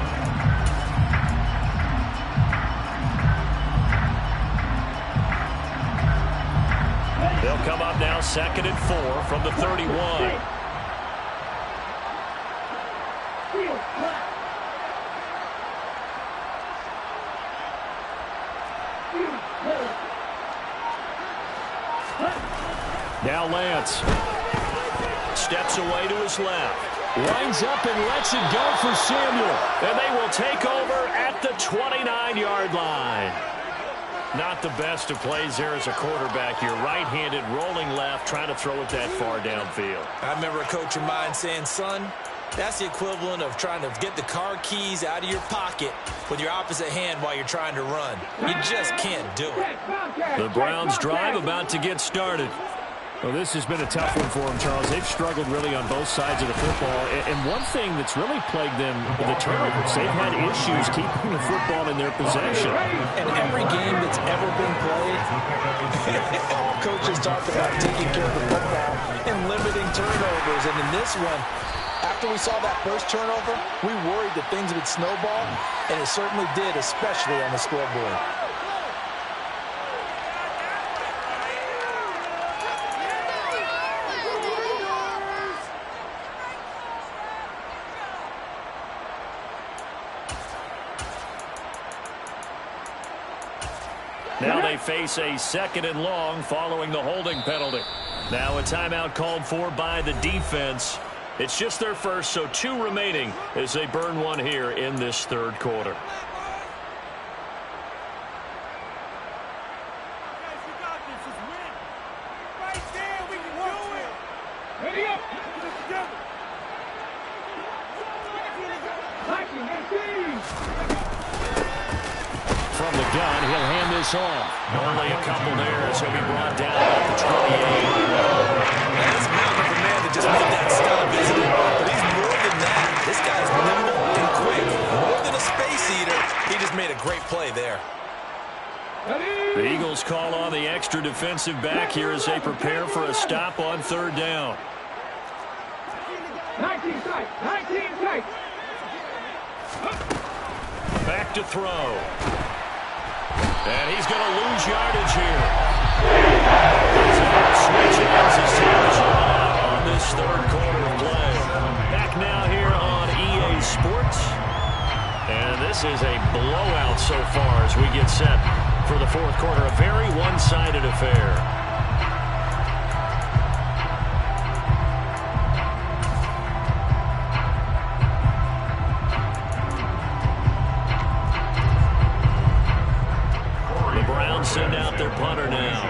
They'll come up now 2nd and 4 from the 31. Now Lance steps away to his left. Winds up and lets it go for Samuel. And they will take over at the 29-yard line. Not the best of plays there as a quarterback. You're right-handed, rolling left, trying to throw it that far downfield.
I remember a coach of mine saying, son, that's the equivalent of trying to get the car keys out of your pocket with your opposite hand while you're trying to run. You just can't do it.
The Browns drive about to get started.
Well, this has been a tough one for them, Charles. They've struggled really on both sides of the football. And one thing that's really plagued them, the turnovers. They've had issues keeping the football in their possession.
And every game that's ever been played, all coaches talk about taking care of the football and limiting turnovers. And in this one, after we saw that first turnover, we worried that things would snowball, and it certainly did, especially on the scoreboard.
Now they face a 2nd and long following the holding penalty. Now a timeout called for by the defense. It's just their first, so 2 remaining as they burn one here in this third quarter. From the gun, he'll hand this off. Only a couple there as he'll be brought down at the 28.
That's mountain of a man that just made that stop, isn't it? But he's more than that. This guy's nimble and quick. More than a space eater. He just made a great play there.
The Eagles call on the extra defensive back here as they prepare for a stop on 3rd down.
19 tight. 19 tight.
Back to throw. And he's going to lose yardage here. Switch ends as teams run out on this third quarter of play. Back now here on EA Sports. And this is a blowout so far as we get set for the fourth quarter. A very one-sided affair. Send out their punter now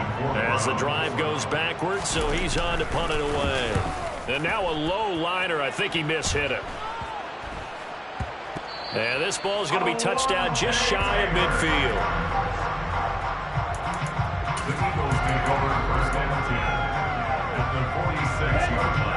as the drive goes backwards, so he's on to punt it away. And now a low liner. I think he mishit it. And this ball is going to be touched down just shy of midfield.
The Eagles take over 1st and 10 at the 46-yard line.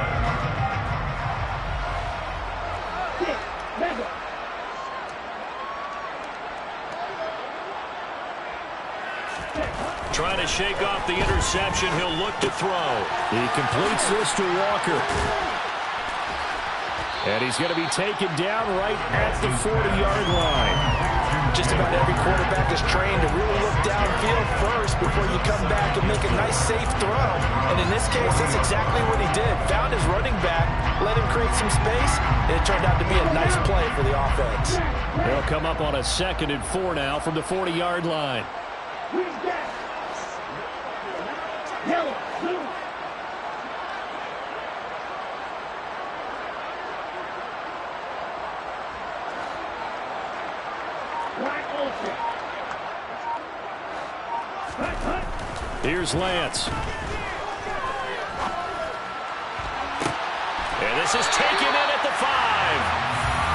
Trying to shake off the interception. He'll look to throw.
He completes this to Walker. And he's going to be taken down right at the 40-yard line.
Just about every quarterback is trained to really look downfield first before you come back and make a nice, safe throw. And in this case, that's exactly what he did. Found his running back, let him create some space, and it turned out to be a nice play for the offense.
They'll come up on a 2nd and 4 now from the 40-yard line. Here's Lance.
And this is taken in at the 5.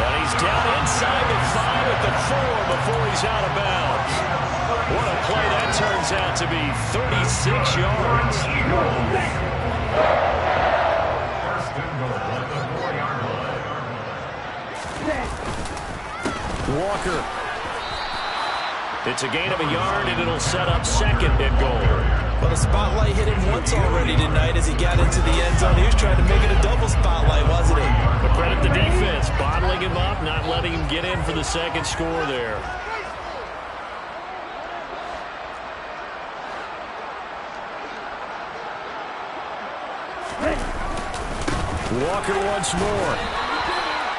And he's down inside the 5 at the 4 before he's out of bounds. What a play that turns out to be. 36 yards.
First and goal at the 4-yard line.
Walker.
It's a gain of a yard, and it'll set up 2nd and goal.
Well, the spotlight hit him once already tonight as he got into the end zone. He was trying to make it a double spotlight, wasn't he?
But credit the defense, bottling him up, not letting him get in for the 2nd score there.
Walker once more.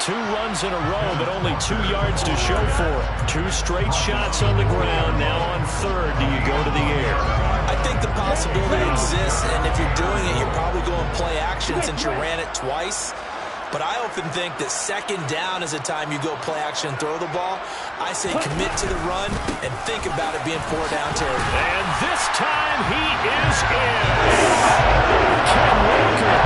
2 runs in a row, but only 2 yards to show for it. 2 straight shots on the ground. Now on 3rd, do you go to the air?
I think the possibility exists, and if you're doing it, you're probably going play action since you ran it twice. But I often think that 2nd down is a time you go play action and throw the ball. I say commit to the run and think about it being 4 down territory.
And this time he is in. Ken Walker,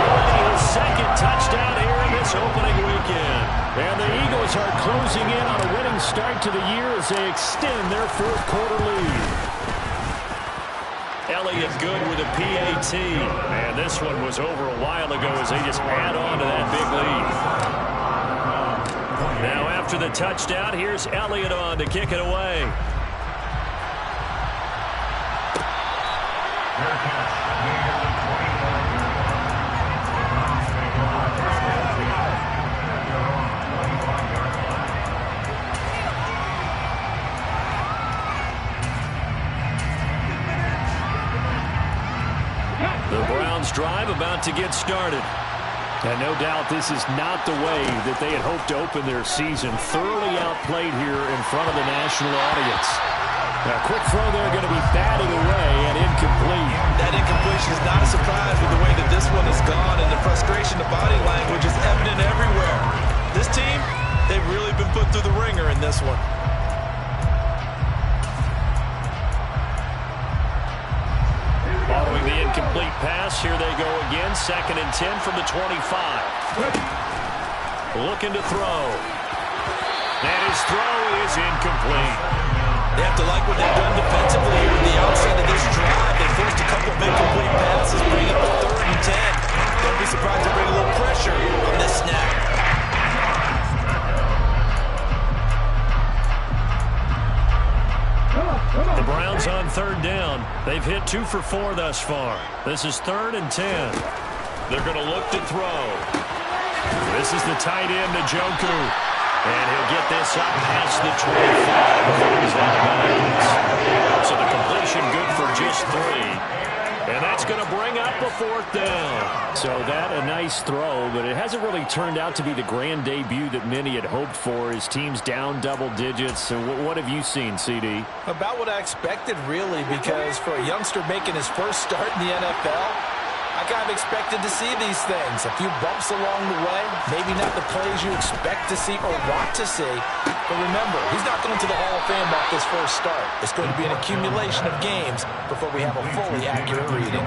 already his 2nd touchdown here in this opening weekend.
And the Eagles are closing in on a winning start to the year as they extend their 4th quarter lead.
Elliott good with a PAT. And this one was over a while ago as they just add on to that big lead. Now after the touchdown, here's Elliott on to kick it away. The Browns drive about to get started.
And no doubt this is not the way that they had hoped to open their season. Thoroughly outplayed here in front of the national audience. A quick throw there going to be batted away and incomplete.
That incompletion is not a surprise with the way that this one has gone, and the frustration, the body language is evident everywhere. This team, they've really been put through the ringer in this one.
Following the incomplete pass, here they go again. 2nd and 10 from the 25. Looking to throw. And his throw is incomplete.
They have to like what they've done defensively here at the outset of this drive. They forced a couple of incomplete passes, bring up a 3rd and 10. Don't be surprised to bring a little pressure on this snap.
The Browns on 3rd down. They've hit 2 for 4 thus far. This is 3rd and 10. They're going to look to throw. This is the tight end, Njoku. And he'll get this up past the 25 before he's out of bounds. So the completion good for just 3. And that's going to bring up a 4th down.
So that a nice throw, but it hasn't really turned out to be the grand debut that many had hoped for. His team's down double digits. So what have you seen, CD?
About what I expected, really, because for a youngster making his first start in the NFL, I kind of expected to see these things. A few bumps along the way, maybe not the plays you expect to see or want to see. But remember, he's not going to the Hall of Fame off this first start. It's going to be an accumulation of games before we have a fully accurate reading.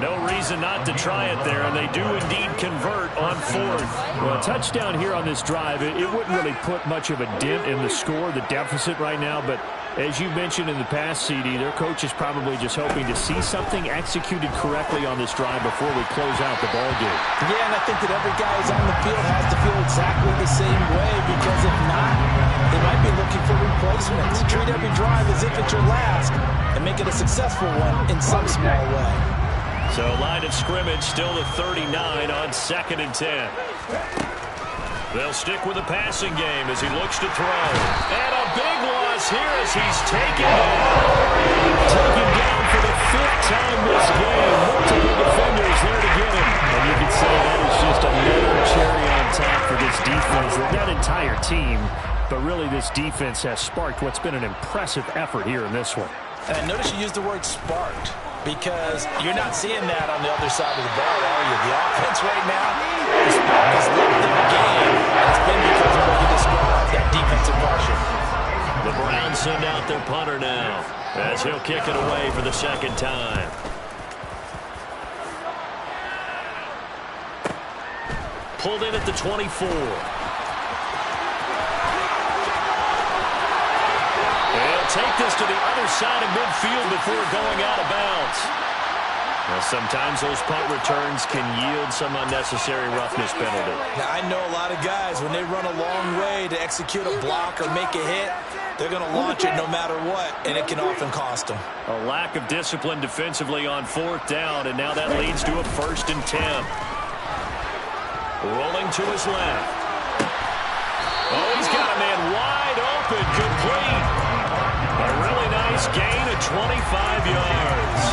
No reason not to try it there, and they do indeed convert on 4th.
Well, a touchdown here on this drive, it wouldn't really put much of a dent in the score, the deficit right now, but as you mentioned in the past, CD, their coach is probably just hoping to see something executed correctly on this drive before we close out the ball game.
Yeah, and I think that every guy who's on the field has to feel exactly the same way, because if not, they might be looking for replacements. Treat every drive as if it's your last. and make it a successful one in some small way.
So line of scrimmage still the 39 on 2nd and 10. They'll stick with the passing game as he looks to throw. And a big loss here as he's taken down. Taken down for the 5th time this game. Multiple defenders there to get him. And you can say that is just another cherry on top for this defense. That entire team, but really this defense has sparked what's been an impressive effort here in this one.
And I notice you use the word sparked, because you're not seeing that on the other side of the ball, are you? The offense right now, the spark has left their game, and it's been because of what you described, that defensive pressure.
The Browns send out their punter now, as he'll kick it away for the 2nd time. Pulled in at the 24. Take this to the other side of midfield before going out of bounds. Now, sometimes those punt returns can yield some unnecessary roughness penalty.
Now, I know a lot of guys, when they run a long way to execute a block or make a hit, they're going to launch it no matter what, and it can often cost them.
A lack of discipline defensively on 4th down, and now that leads to a 1st and 10. Rolling to his left. Oh, he's got a man wide open, complete. A really nice gain of 25 yards.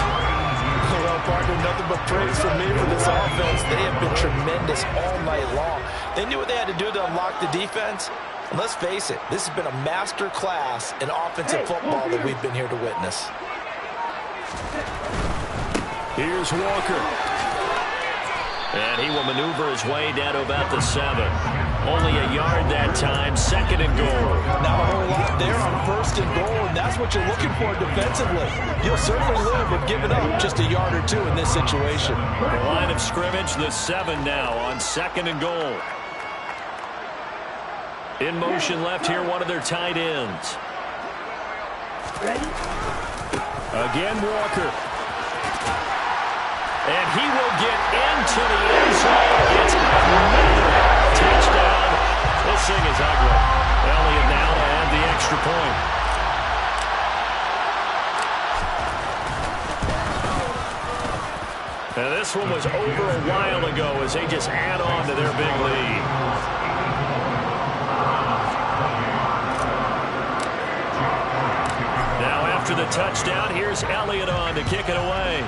Well, partner, nothing but praise from me for this offense. They have been tremendous all night long. They knew what they had to do to unlock the defense. And let's face it, this has been a master class in offensive football that we've been here to witness.
Here's Walker. And he will maneuver his way down to about the 7. Only a yard that time, 2nd and goal.
Not a whole lot there on 1st and goal, and that's what you're looking for defensively. You'll certainly live with giving up just a yard or 2 in this situation.
The line of scrimmage, the 7 now on 2nd and goal. In motion left here, one of their tight ends. Again, Walker. And he will get into the end zone. It's another touchdown. This thing is ugly. Elliott now to add the extra point. Now this one was over a while ago as they just add on to their big lead. Now after the touchdown, here's Elliott on to kick it away.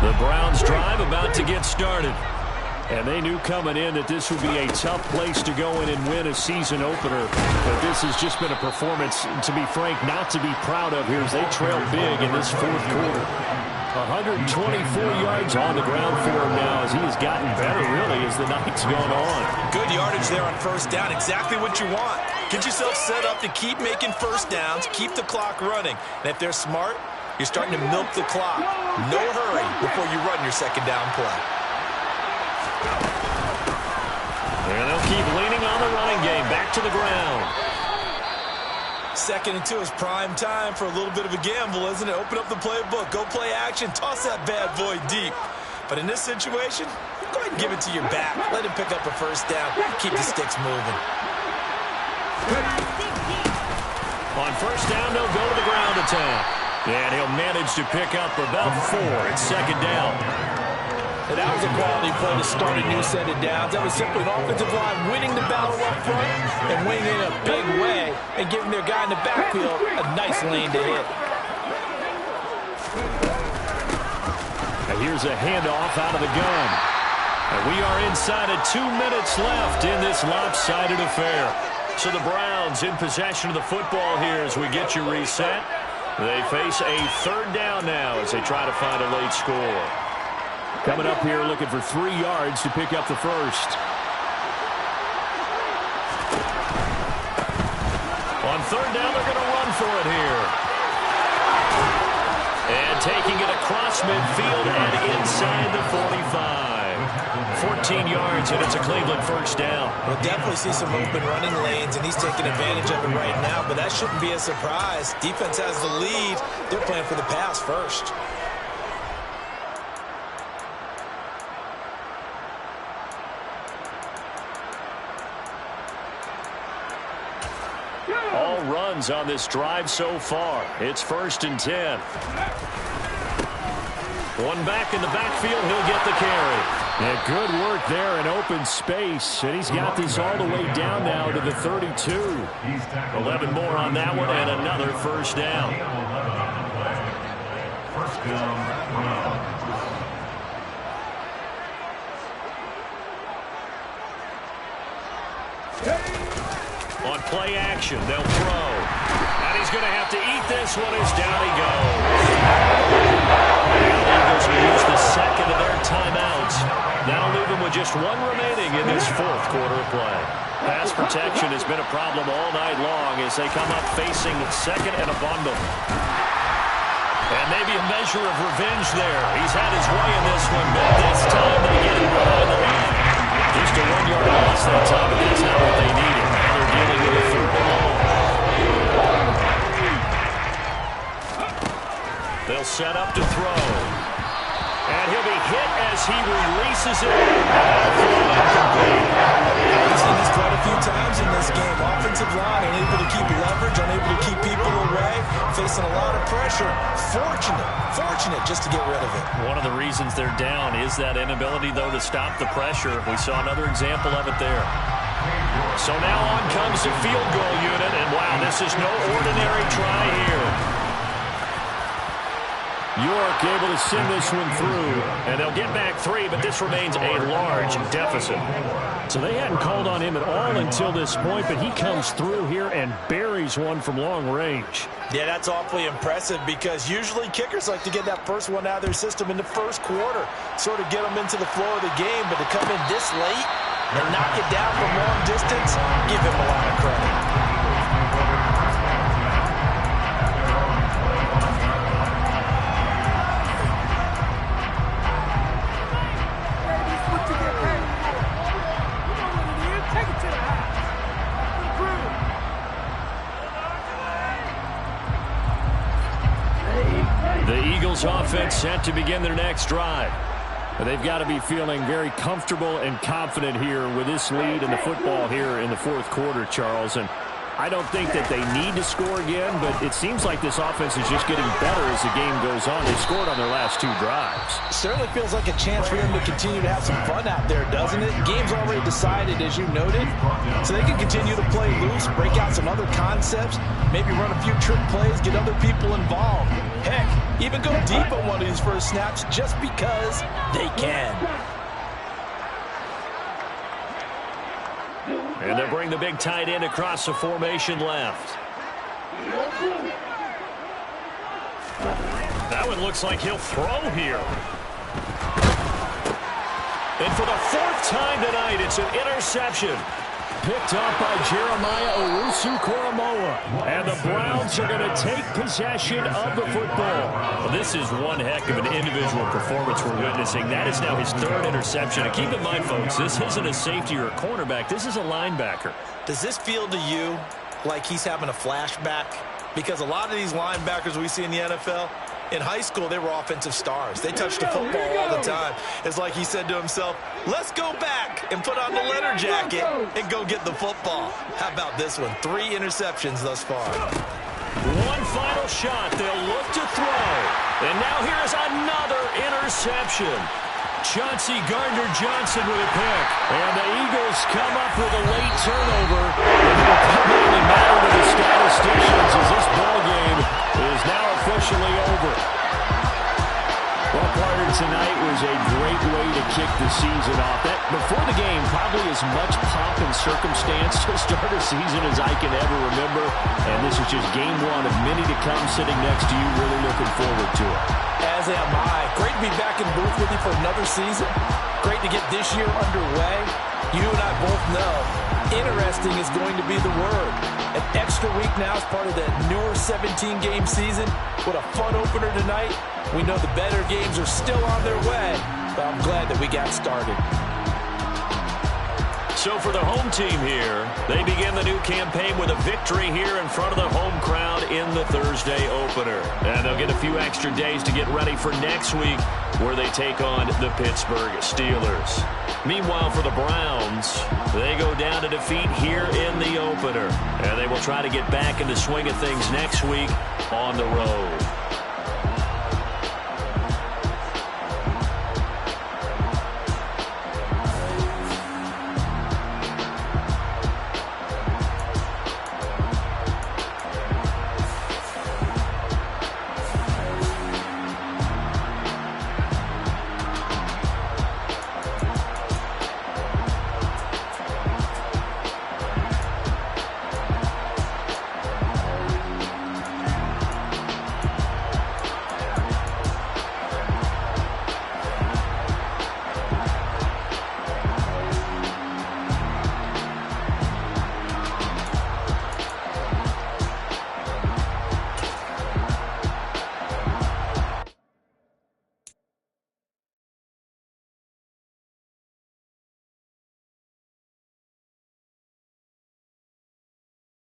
The Browns drive about to get started. And they knew coming in that this would be a tough place to go in and win a season opener. But this has just been a performance, to be frank, not to be proud of here as they trail big in this 4th quarter. 124 yards on the ground for him now as he has gotten better, really, as the night's gone on.
Good yardage there on 1st down. Exactly what you want. Get yourself set up to keep making 1st downs, keep the clock running. And if they're smart, you're starting to milk the clock. No hurry before you run your 2nd down play.
And they'll keep leaning on the running game. Back to the ground.
2nd and 2 is prime time for a little bit of a gamble, isn't it? Open up the playbook. Go play action. Toss that bad boy deep. But in this situation, go ahead and give it to your back. Let him pick up a 1st down. Keep the sticks moving.
On 1st down, they'll go to the ground attack. And he'll manage to pick up about 4. It's 2nd down.
And that was a quality play to start a new set of downs. That was simply an offensive line winning the battle up front and winning in a big way and giving their guy in the backfield a nice lane to hit.
Now here's a handoff out of the gun. And we are inside of 2 minutes left in this lopsided affair. So the Browns in possession of the football here as we get you reset. They face a 3rd down now as they try to find a late score. Coming up here looking for 3 yards to pick up the 1st. On 3rd down, they're going to run for it here. And taking it across midfield and inside the 45. 14 yards, and it's a Cleveland first down.
We'll definitely see some open running lanes, and he's taking advantage of it right now, but that shouldn't be a surprise. Defense has the lead. They're playing for the pass first.
All runs on this drive so far. It's 1st and 10. One back in the backfield. He'll get the carry.
Yeah, good work there in open space. And he's got this all the way down now to the 32.
11 more on that one, and another first down.
First down,
On play action, they'll throw. And he's going to have to eat this one as down he goes. The Eagles will use the second of their timeouts. That'll leave them with just one remaining in this 4th quarter of play. Pass protection has been a problem all night long as they come up facing second and a bundle. And maybe a measure of revenge there. He's had his way in this one, but this time they get him behind the line. Just a 1-yard loss that time, but that's not what they needed. Now they're dealing with a 3rd and long. They'll set up to throw. And he'll be hit as he releases it.
We've seen this quite a few times in this game. Offensive line unable to keep leverage, unable to keep people away, facing a lot of pressure. Fortunate just to get rid of it.
One of the reasons they're down is that inability, though, to stop the pressure. We saw another example of it there. So now on comes the field goal unit, and wow, this is no ordinary try here.
York able to send this one through, and they'll get back 3, but this remains a large deficit. So they hadn't called on him at all until this point, but he comes through here and buries one from long range.
Yeah, that's awfully impressive because usually kickers like to get that first one out of their system in the 1st quarter, sort of get them into the flow of the game, but to come in this late and knock it down from long distance, give him a lot of credit.
The Eagles offense set to begin their next drive. They've got to be feeling very comfortable and confident here with this lead in the football here in the 4th quarter, Charles. And I don't think that they need to score again, but it seems like this offense is just getting better as the game goes on. They scored on their last 2 drives.
Certainly feels like a chance for them to continue to have some fun out there, doesn't it? Game's already decided, as you noted, so they can continue to play loose, break out some other concepts, maybe run a few trick plays, get other people involved. Heck, even go deep on one of these first snaps just because they can.
And they'll bring the big tight end across the formation left. That one looks like he'll throw here. And for the 4th time tonight, it's an interception.
Picked off by Jeremiah Owusu-Koramoah. And the Browns are going to take possession of the football.
Well, this is one heck of an individual performance we're witnessing. That is now his 3rd interception. And keep in mind, folks, this isn't a safety or a cornerback. This is a linebacker.
Does this feel to you like he's having a flashback? Because a lot of these linebackers we see in the NFL, in high school, they were offensive stars. They touched the football all the time. It's like he said to himself, let's go back and put on the leather jacket and go get the football. How about this one? 3 interceptions thus far.
One final shot. They'll look to throw. And now here's another interception. Chauncey Gardner-Johnson with a pick. And the Eagles come up with a late turnover. And it'll probably matter to the statisticians as this ball game is now officially over.
Well, partner, tonight was a great way to kick the season off. That before the game, probably as much pomp and circumstance to start a season as I can ever remember. And this is just game 1 of many to come sitting next to you. Really looking forward to it.
As am I. Great to be back in the booth with you for another season. Great to get this year underway. You and I both know interesting is going to be the word. An extra week now as part of the newer 17-game season. What a fun opener tonight. We know the better games are still on their way. Well, I'm glad that we got started.
So for the home team here, they begin the new campaign with a victory here in front of the home crowd in the Thursday opener. And they'll get a few extra days to get ready for next week where they take on the Pittsburgh Steelers. Meanwhile, for the Browns, they go down to defeat here in the opener. And they will try to get back in the swing of things next week on the road.